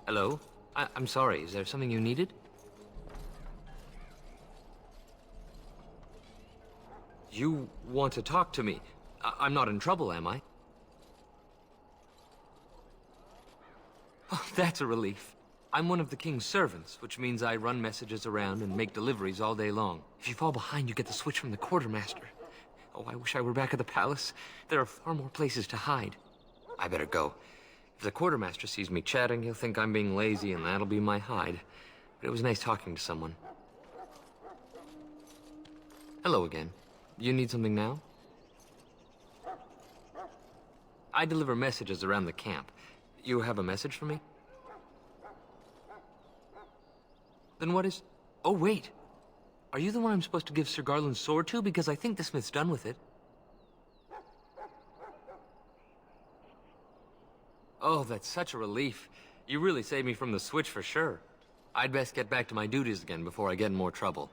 Hello? I'm sorry, is there something you needed? You want to talk to me? I'm not in trouble, am I? Oh, that's a relief. I'm one of the king's servants, which means I run messages around and make deliveries all day long. If you fall behind, you get the switch from the quartermaster. Oh, I wish I were back at the palace. There are far more places to hide. I better go. If the quartermaster sees me chatting, he'll think I'm being lazy, and that'll be my hide. But it was nice talking to someone. Hello again. You need something now? I deliver messages around the camp. You have a message for me? Then what is... Oh, wait. Are you the one I'm supposed to give Sir Garland's sword to? Because I think the smith's done with it. Oh, that's such a relief. You really saved me from the switch for sure. I'd best get back to my duties again before I get in more trouble.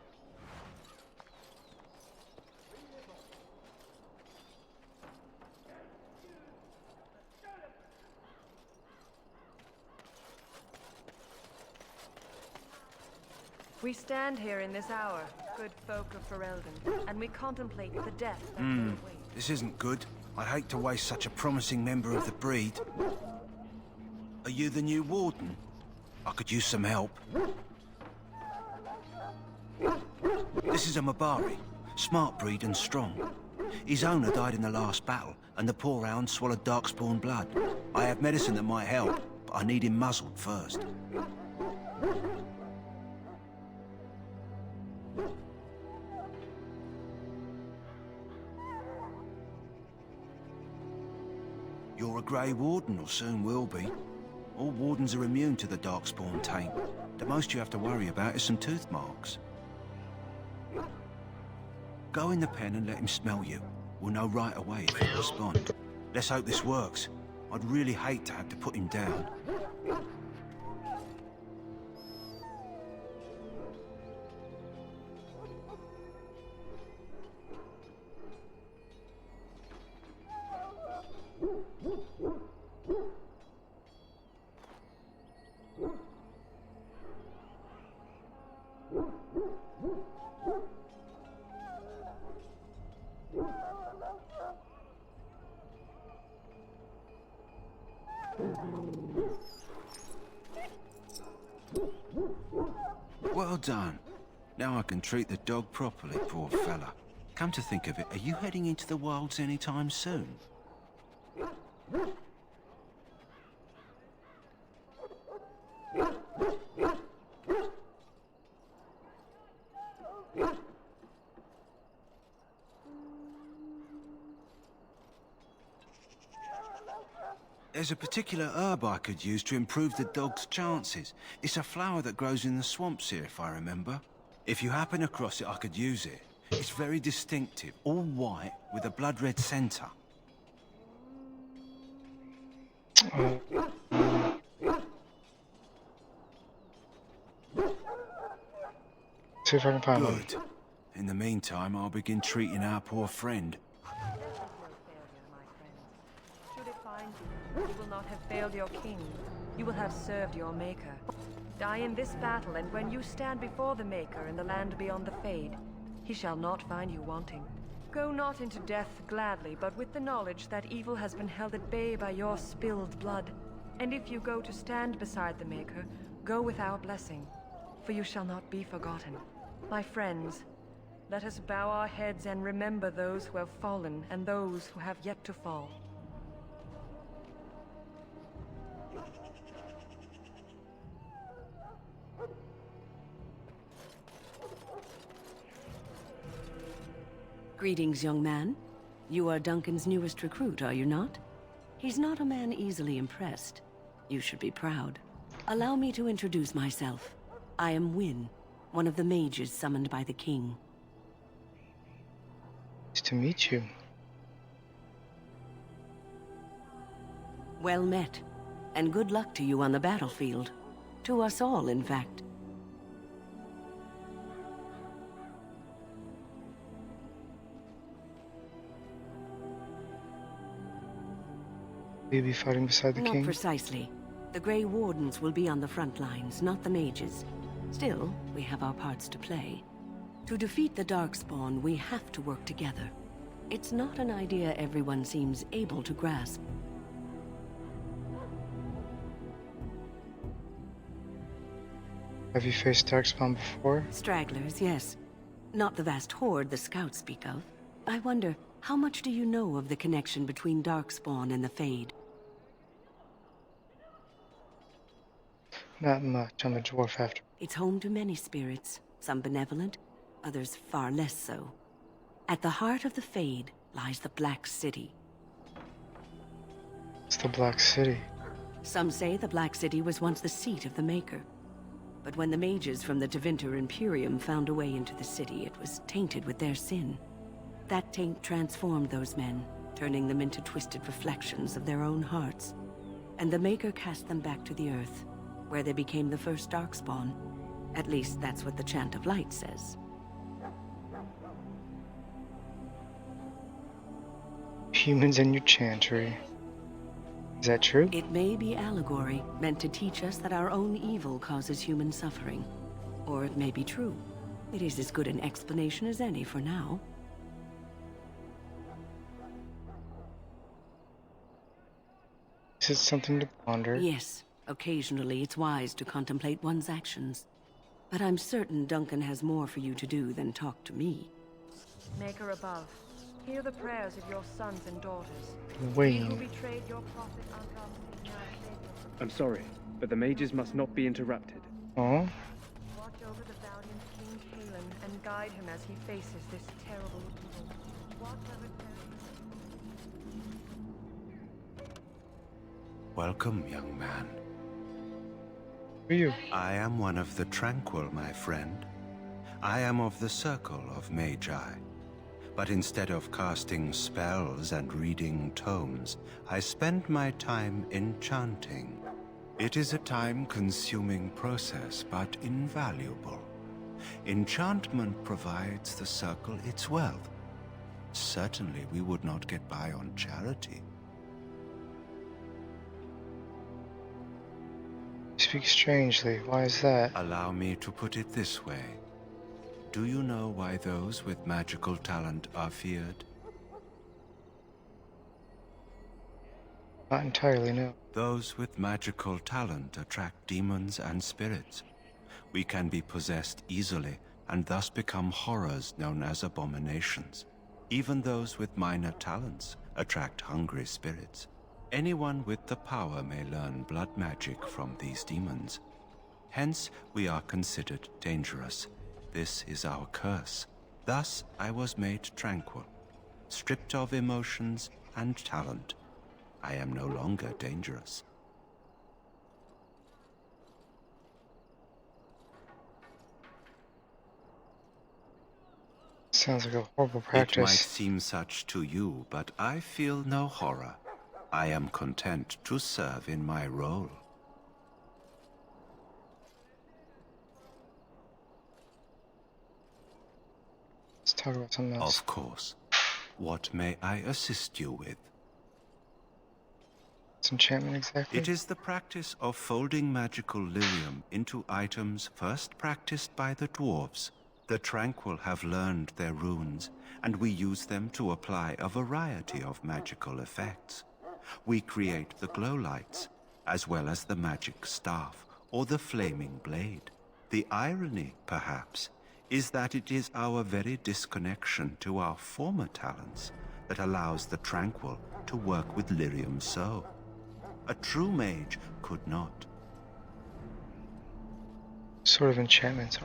We stand here in this hour, good folk of Ferelden, and we contemplate the death that may await. This isn't good. I'd hate to waste such a promising member of the breed. Are you the new warden? I could use some help. This is a Mabari, smart breed and strong. His owner died in the last battle, and the poor hound swallowed darkspawn blood. I have medicine that might help, but I need him muzzled first. You're a Grey Warden, or soon will be. All wardens are immune to the darkspawn taint. The most you have to worry about is some tooth marks. Go in the pen and let him smell you. We'll know right away if he'll respond. Let's hope this works. I'd really hate to have to put him down. Well done. Now I can treat the dog properly, poor fella. Come to think of it, are you heading into the wilds anytime soon? There's a particular herb I could use to improve the dog's chances. It's a flower that grows in the swamps here, if I remember. If you happen across it, I could use it. It's very distinctive, all white with a blood-red centre. See if I can find one. Good. In the meantime, I'll begin treating our poor friend. Should it find you, you will not have failed your king. You will have served your maker. Die in this battle, and when you stand before the maker in the land beyond the Fade, he shall not find you wanting. Go not into death gladly, but with the knowledge that evil has been held at bay by your spilled blood. And if you go to stand beside the Maker, go with our blessing, for you shall not be forgotten. My friends, let us bow our heads and remember those who have fallen and those who have yet to fall. Greetings, young man. You are Duncan's newest recruit, are you not? He's not a man easily impressed. You should be proud. Allow me to introduce myself. I am Wynne, one of the mages summoned by the king. Nice to meet you. Well met, and good luck to you on the battlefield. To us all, in fact. Will you be fighting beside the king? Not precisely. The Grey Wardens will be on the front lines, not the mages. Still, we have our parts to play. To defeat the Darkspawn, we have to work together. It's not an idea everyone seems able to grasp. Have you faced Darkspawn before? Stragglers, yes. Not the vast horde the scouts speak of. I wonder, how much do you know of the connection between Darkspawn and the Fade? Not much. I'm a dwarf after. It's home to many spirits, some benevolent, others far less so. At the heart of the Fade lies the Black City. It's the Black City. Some say the Black City was once the seat of the Maker. But when the mages from the Tevinter Imperium found a way into the city, it was tainted with their sin. That taint transformed those men, turning them into twisted reflections of their own hearts. And the Maker cast them back to the Earth, where they became the first Darkspawn. At least that's what the Chant of Light says. Humans in your chantry. Is that true? It may be allegory, meant to teach us that our own evil causes human suffering. Or it may be true. It is as good an explanation as any for now. Is it something to ponder? Yes. Occasionally, it's wise to contemplate one's actions. But I'm certain Duncan has more for you to do than talk to me. Maker above, hear the prayers of your sons and daughters. Wayne. He who betrayed your prophet unjustly now save I'm sorry, but the mages must not be interrupted. Oh? Watch over the valiant King Kalen and guide him as he faces this terrible evil. Whatever Welcome, young man. Who are you? I am one of the Tranquil, my friend. I am of the Circle of Magi. But instead of casting spells and reading tomes, I spend my time enchanting. It is a time-consuming process, but invaluable. Enchantment provides the Circle its wealth. Certainly we would not get by on charity. You speak strangely. Why is that? Allow me to put it this way. Do you know why those with magical talent are feared? Not entirely, no. Those with magical talent attract demons and spirits. We can be possessed easily and thus become horrors known as abominations. Even those with minor talents attract hungry spirits. Anyone with the power may learn blood magic from these demons. Hence, we are considered dangerous. This is our curse. Thus, I was made tranquil, stripped of emotions and talent. I am no longer dangerous. Sounds like a horrible practice. It might seem such to you, but I feel no horror. I am content to serve in my role. Let's talk about something else. Of course. What may I assist you with? What's enchantment exactly? It is the practice of folding magical lyrium into items first practiced by the dwarves. The Tranquil have learned their runes, and we use them to apply a variety of magical effects. We create the glow lights, as well as the magic staff or the flaming blade. The irony, perhaps, is that it is our very disconnection to our former talents that allows the Tranquil to work with lyrium so. A true mage could not. Sort of enchantments.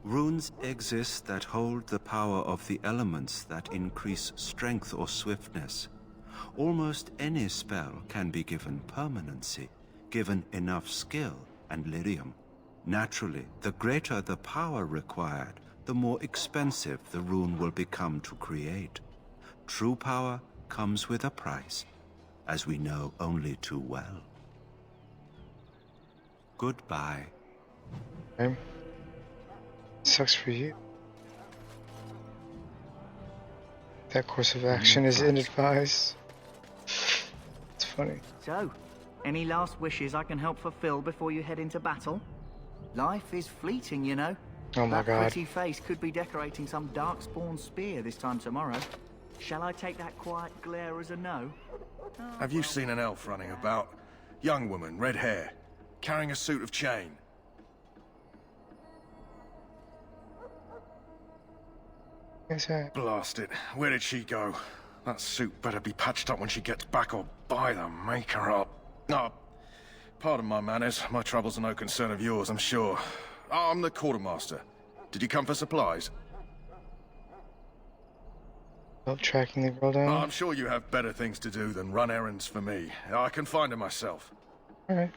Runes exist that hold the power of the elements that increase strength or swiftness. Almost any spell can be given permanency, given enough skill and lyrium. Naturally, the greater the power required, the more expensive the rune will become to create. True power comes with a price, as we know only too well. Goodbye. Sucks for you. That course of action is inadvised. It's funny. So, any last wishes I can help fulfill before you head into battle? Life is fleeting, you know. Oh my that god. pretty face could be decorating some darkspawn spear this time tomorrow. Shall I take that quiet glare as a no? Have you seen an elf running about? Young woman, red hair, carrying a suit of chain. Blast it. Where did she go? That suit better be patched up when she gets back or by the maker up. Oh, pardon my manners. My troubles are no concern of yours, I'm sure. Oh, I'm the quartermaster. Did you come for supplies? Well, tracking the girl down. Oh, I'm sure you have better things to do than run errands for me. I can find her myself. Alright.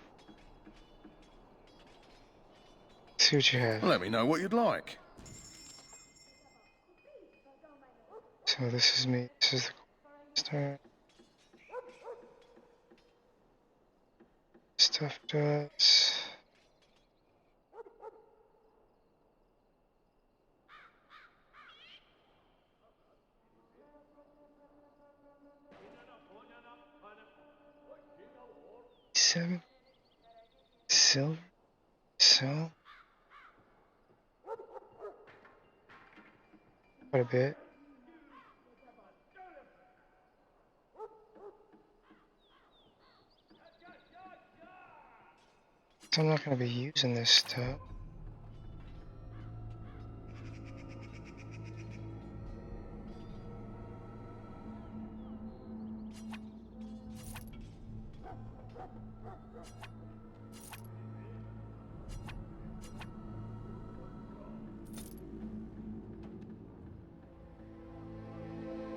See what you have. Let me know what you'd like. So this is me. This is the start. Stuff does. Seven. Silver. So. Quite a bit. So I'm not going to be using this stuff.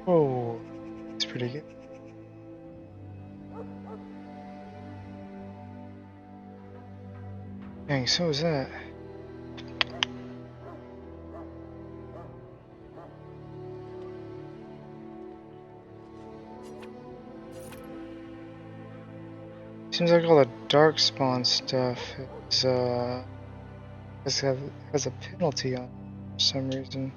Oh, it's pretty good. Dang, so is that. Seems like all the darkspawn stuff is has a penalty on it for some reason.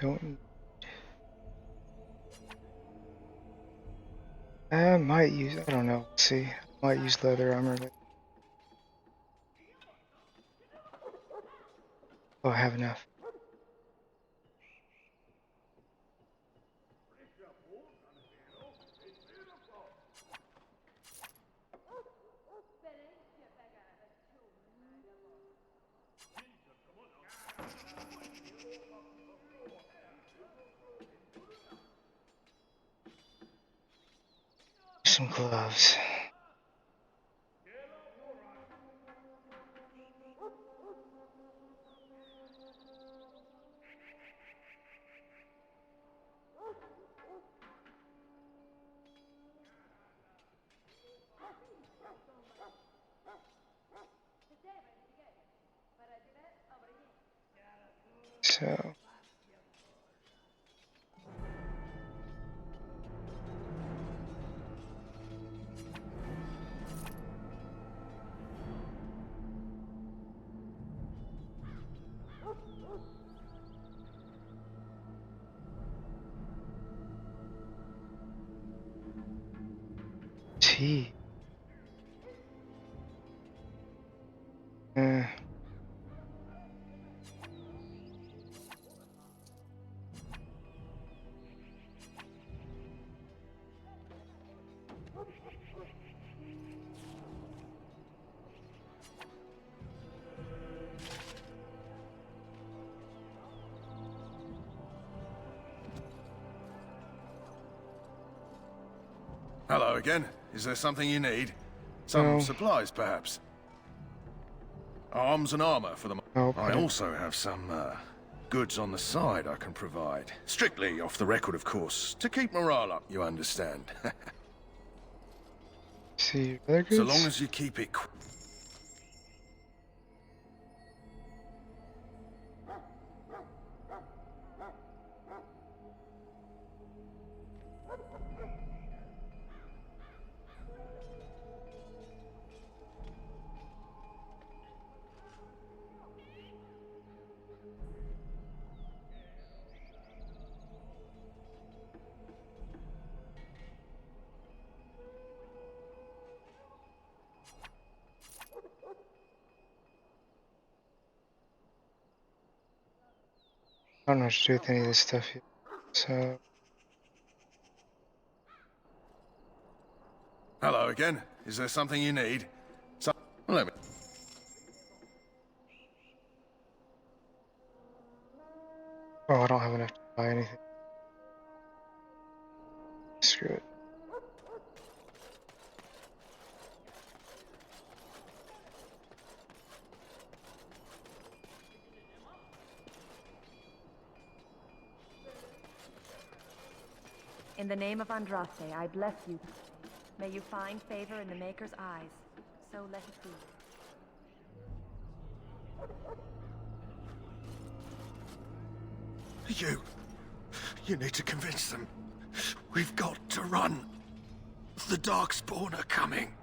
Don't. I might use. I don't know. We'll see. I might use leather armor. But... Oh, I have enough. Some gloves. So. Tea. Hello again. Is there something you need? Some supplies, perhaps? Arms and armor for the... Okay. I also have some, goods on the side I can provide. Strictly off the record, of course. To keep morale up, you understand. See, other goods? So long as you keep it... I don't know what to do with any of this stuff yet. So. Hello again. Is there something you need? Let me... Oh, I don't have enough to buy anything. Screw it. In the name of Andraste, I bless you. May you find favor in the Maker's eyes. So let it be. You need to convince them. We've got to run. The Darkspawn are coming.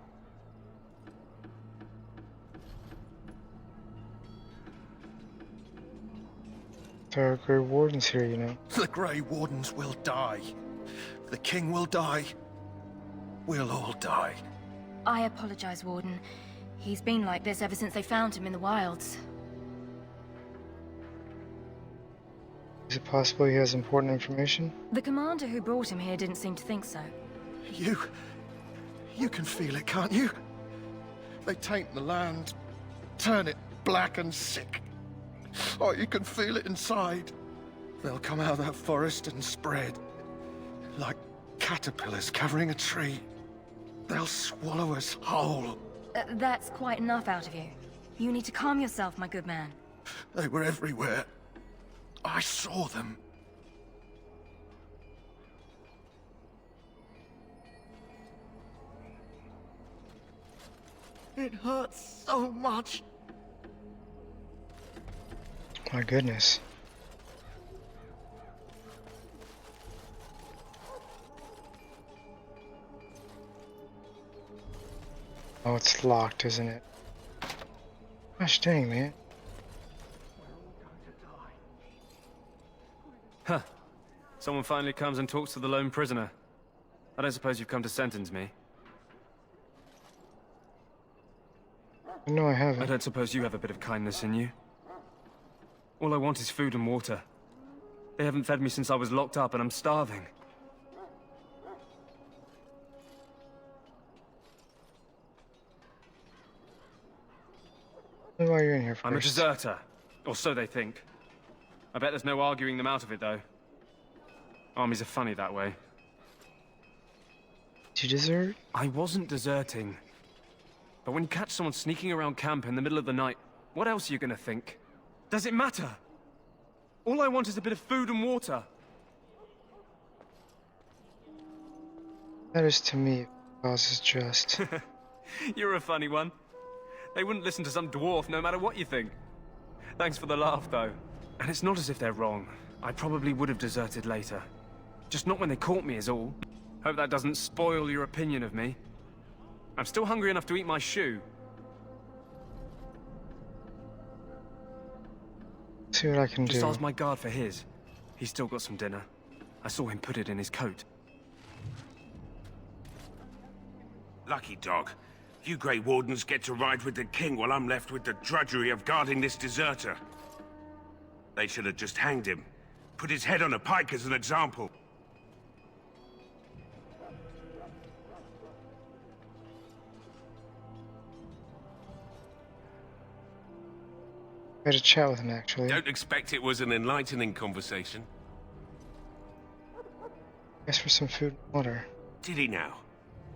There are Grey Wardens here, you know. The Grey Wardens will die. The King will die. We'll all die. I apologize, Warden. He's been like this ever since they found him in the wilds. Is it possible he has important information? The commander who brought him here didn't seem to think so. You can feel it, can't you? They taint the land, turn it black and sick. Oh, you can feel it inside. They'll come out of that forest and spread. Like caterpillars covering a tree. They'll swallow us whole. That's quite enough out of you. You need to calm yourself, my good man. They were everywhere. I saw them. It hurts so much. My goodness. Oh, it's locked, isn't it? Gosh dang, man. Huh. Someone finally comes and talks to the lone prisoner. I don't suppose you've come to sentence me. No, I haven't. I don't suppose you have a bit of kindness in you. All I want is food and water. They haven't fed me since I was locked up and I'm starving. Why are you in here first? I'm a deserter. Or so they think. I bet there's no arguing them out of it, though. Armies are funny that way. Did you desert? I wasn't deserting. But when you catch someone sneaking around camp in the middle of the night, what else are you gonna think? Does it matter? All I want is a bit of food and water. That is to me, cause is just. You're a funny one. They wouldn't listen to some dwarf no matter what you think. Thanks for the laugh, though. And it's not as if they're wrong. I probably would have deserted later. Just not when they caught me is all. Hope that doesn't spoil your opinion of me. I'm still hungry enough to eat my shoe. See what I can Just do. ask my guard for his. He's still got some dinner. I saw him put it in his coat. Lucky dog. You Grey Wardens get to ride with the king while I'm left with the drudgery of guarding this deserter. They should have just hanged him. Put his head on a pike as an example. I had a chat with him, actually. Don't expect it was an enlightening conversation. Asked for some food and water. Did he now?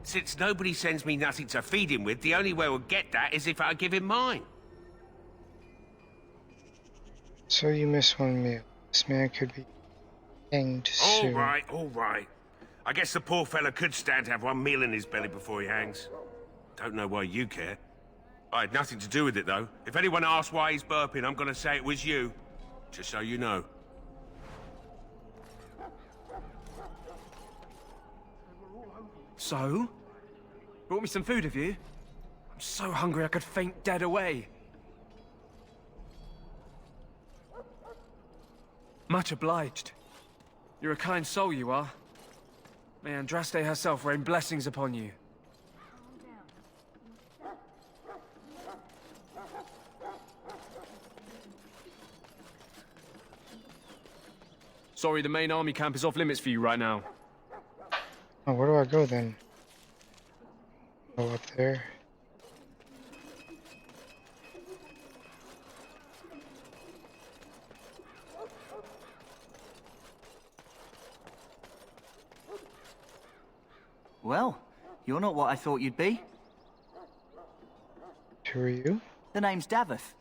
Since nobody sends me nothing to feed him with, the only way we'll get that is if I give him mine. So you miss one meal. This man could be hanged soon. All right. I guess the poor fella could stand to have one meal in his belly before he hangs. Don't know why you care. I had nothing to do with it, though. If anyone asks why he's burping, I'm gonna say it was you. Just so you know. So? Brought me some food, have you? I'm so hungry I could faint dead away. Much obliged. You're a kind soul, you are. May Andraste herself rain blessings upon you. Sorry, the main army camp is off limits for you right now. Oh, where do I go then? Go up there. Well, you're not what I thought you'd be. Who are you? The name's Davith.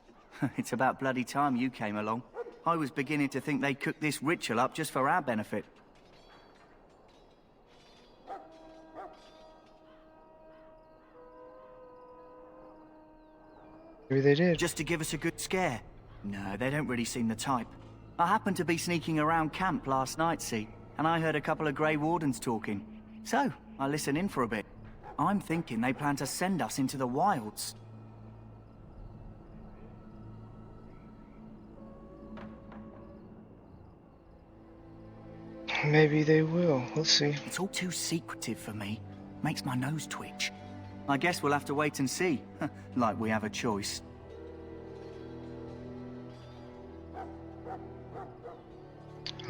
It's about bloody time you came along. I was beginning to think they cooked this ritual up just for our benefit. Maybe they did. Just to give us a good scare. No, they don't really seem the type. I happened to be sneaking around camp last night, see, and I heard a couple of Grey Wardens talking. So, I listened in for a bit. I'm thinking they plan to send us into the wilds. Maybe they will. We'll see. It's all too secretive for me. Makes my nose twitch. I guess we'll have to wait and see. Like we have a choice.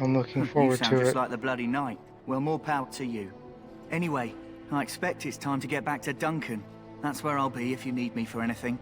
I'm looking forward You sound to just it. like the bloody knight. Well, more power to you. Anyway, I expect it's time to get back to Duncan. That's where I'll be if you need me for anything.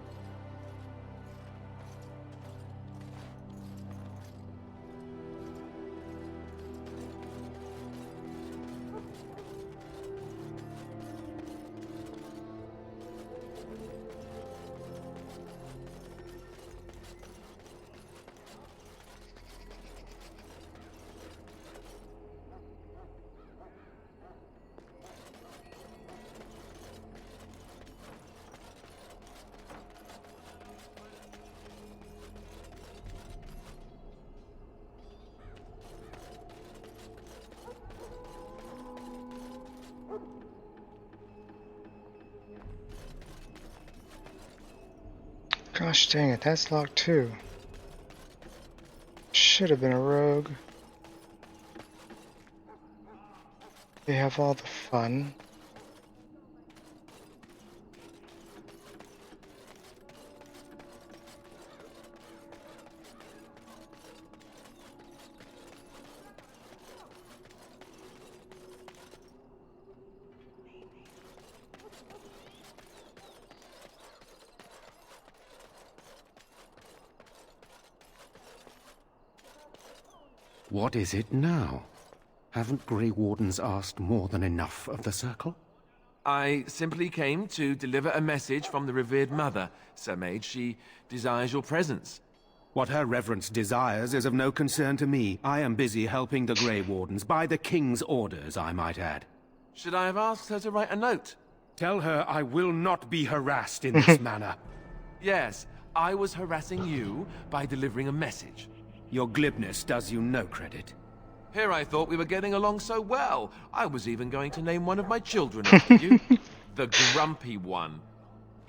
Gosh dang it, that's locked too. Should have been a rogue. They have all the fun. What is it now? Haven't Grey Wardens asked more than enough of the Circle? I simply came to deliver a message from the revered mother, Sir Mage. She desires your presence. What her reverence desires is of no concern to me. I am busy helping the Grey Wardens, by the King's orders, I might add. Should I have asked her to write a note? Tell her I will not be harassed in this manner. Yes, I was harassing you by delivering a message. Your glibness does you no credit. Here I thought we were getting along so well. I was even going to name one of my children after you. The grumpy one.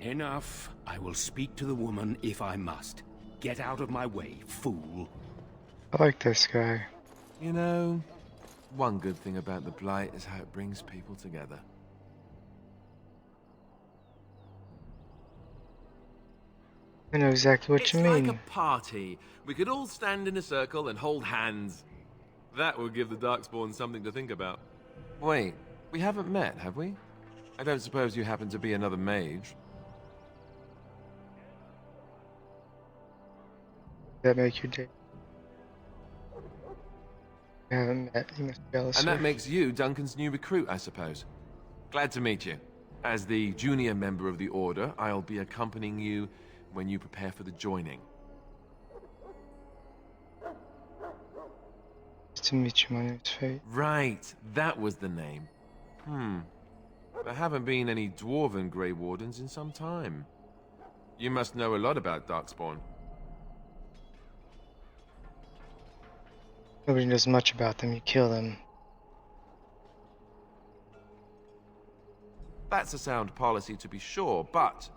Enough. I will speak to the woman if I must. Get out of my way, fool. I like this guy. You know, one good thing about the Blight is how it brings people together. I know exactly what you mean. It's like a party. We could all stand in a circle and hold hands. That would give the Darkspawn something to think about. Wait, we haven't met, have we? I don't suppose you happen to be another mage. That make you day. We haven't met. You must be jealous. And that makes you Duncan's new recruit, I suppose. Glad to meet you. As the junior member of the Order, I'll be accompanying you when you prepare for the joining. Nice to meet you, my name's Fate. Right, that was the name. There haven't been any dwarven Grey Wardens in some time. You must know a lot about Darkspawn. Nobody knows much about them. You kill them. That's a sound policy to be sure, but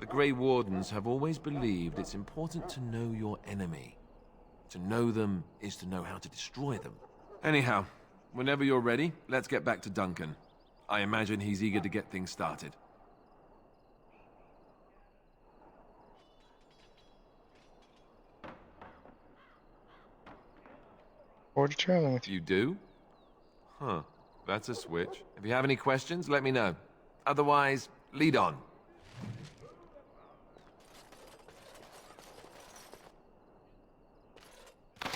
the Grey Wardens have always believed it's important to know your enemy. To know them is to know how to destroy them. Anyhow, whenever you're ready, let's get back to Duncan. I imagine he's eager to get things started. Forward to traveling with you. You do? Huh. That's a switch. If you have any questions, let me know. Otherwise, lead on. I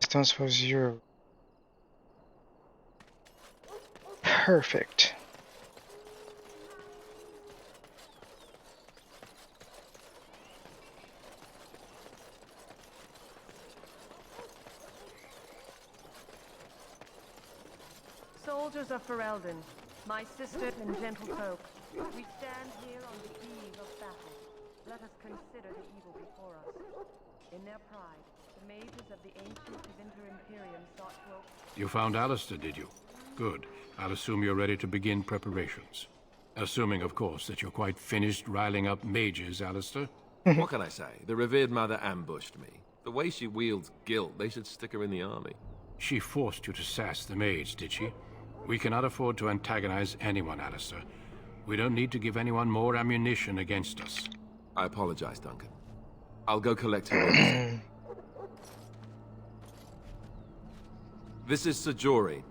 don't suppose you're... Perfect. Soldiers of Ferelden, my sisters and gentle folk, we stand here on the eve of battle. Let us consider the evil before us. In their pride, the mages of the ancient Tevinter Imperium sought to... You found Alistair, did you? Good. I'll assume you're ready to begin preparations. Assuming, of course, that you're quite finished riling up mages, Alistair. What can I say? The revered mother ambushed me. The way she wields guilt, they should stick her in the army. She forced you to sass the mage, did she? We cannot afford to antagonize anyone, Alistair. We don't need to give anyone more ammunition against us. I apologize, Duncan. I'll go collect her. This is Sir Jory,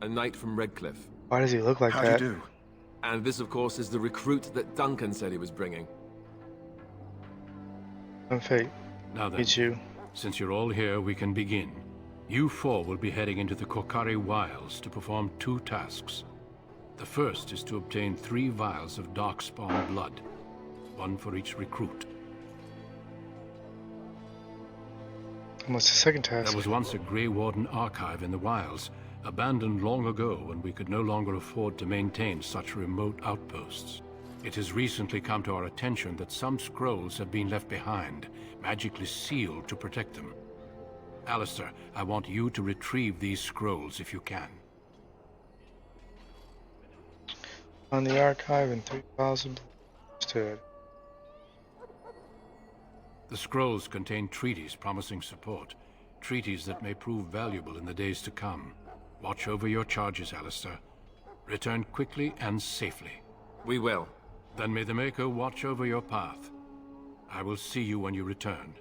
a knight from Redcliffe. Why does he look like that? How do you do? And this, of course, is the recruit that Duncan said he was bringing. I'm Fate. Now then, It's you. Since you're all here, we can begin. You four will be heading into the Korcari Wilds to perform 2 tasks. The first is to obtain 3 vials of Darkspawn blood, 1 for each recruit. And what's the second task? There was once a Grey Warden archive in the wilds, abandoned long ago when we could no longer afford to maintain such remote outposts. It has recently come to our attention that some scrolls have been left behind, magically sealed to protect them. Alistair, I want you to retrieve these scrolls if you can. On the archive and 3 files of stood. The scrolls contain treaties promising support, treaties that may prove valuable in the days to come. Watch over your charges, Alistair. Return quickly and safely. We will. Then may the Maker watch over your path. I will see you when you return.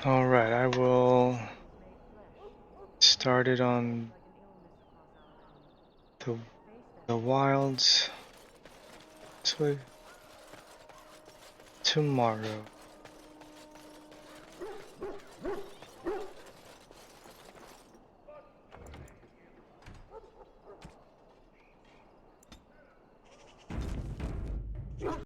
Alright, I will start it on the wilds this way tomorrow.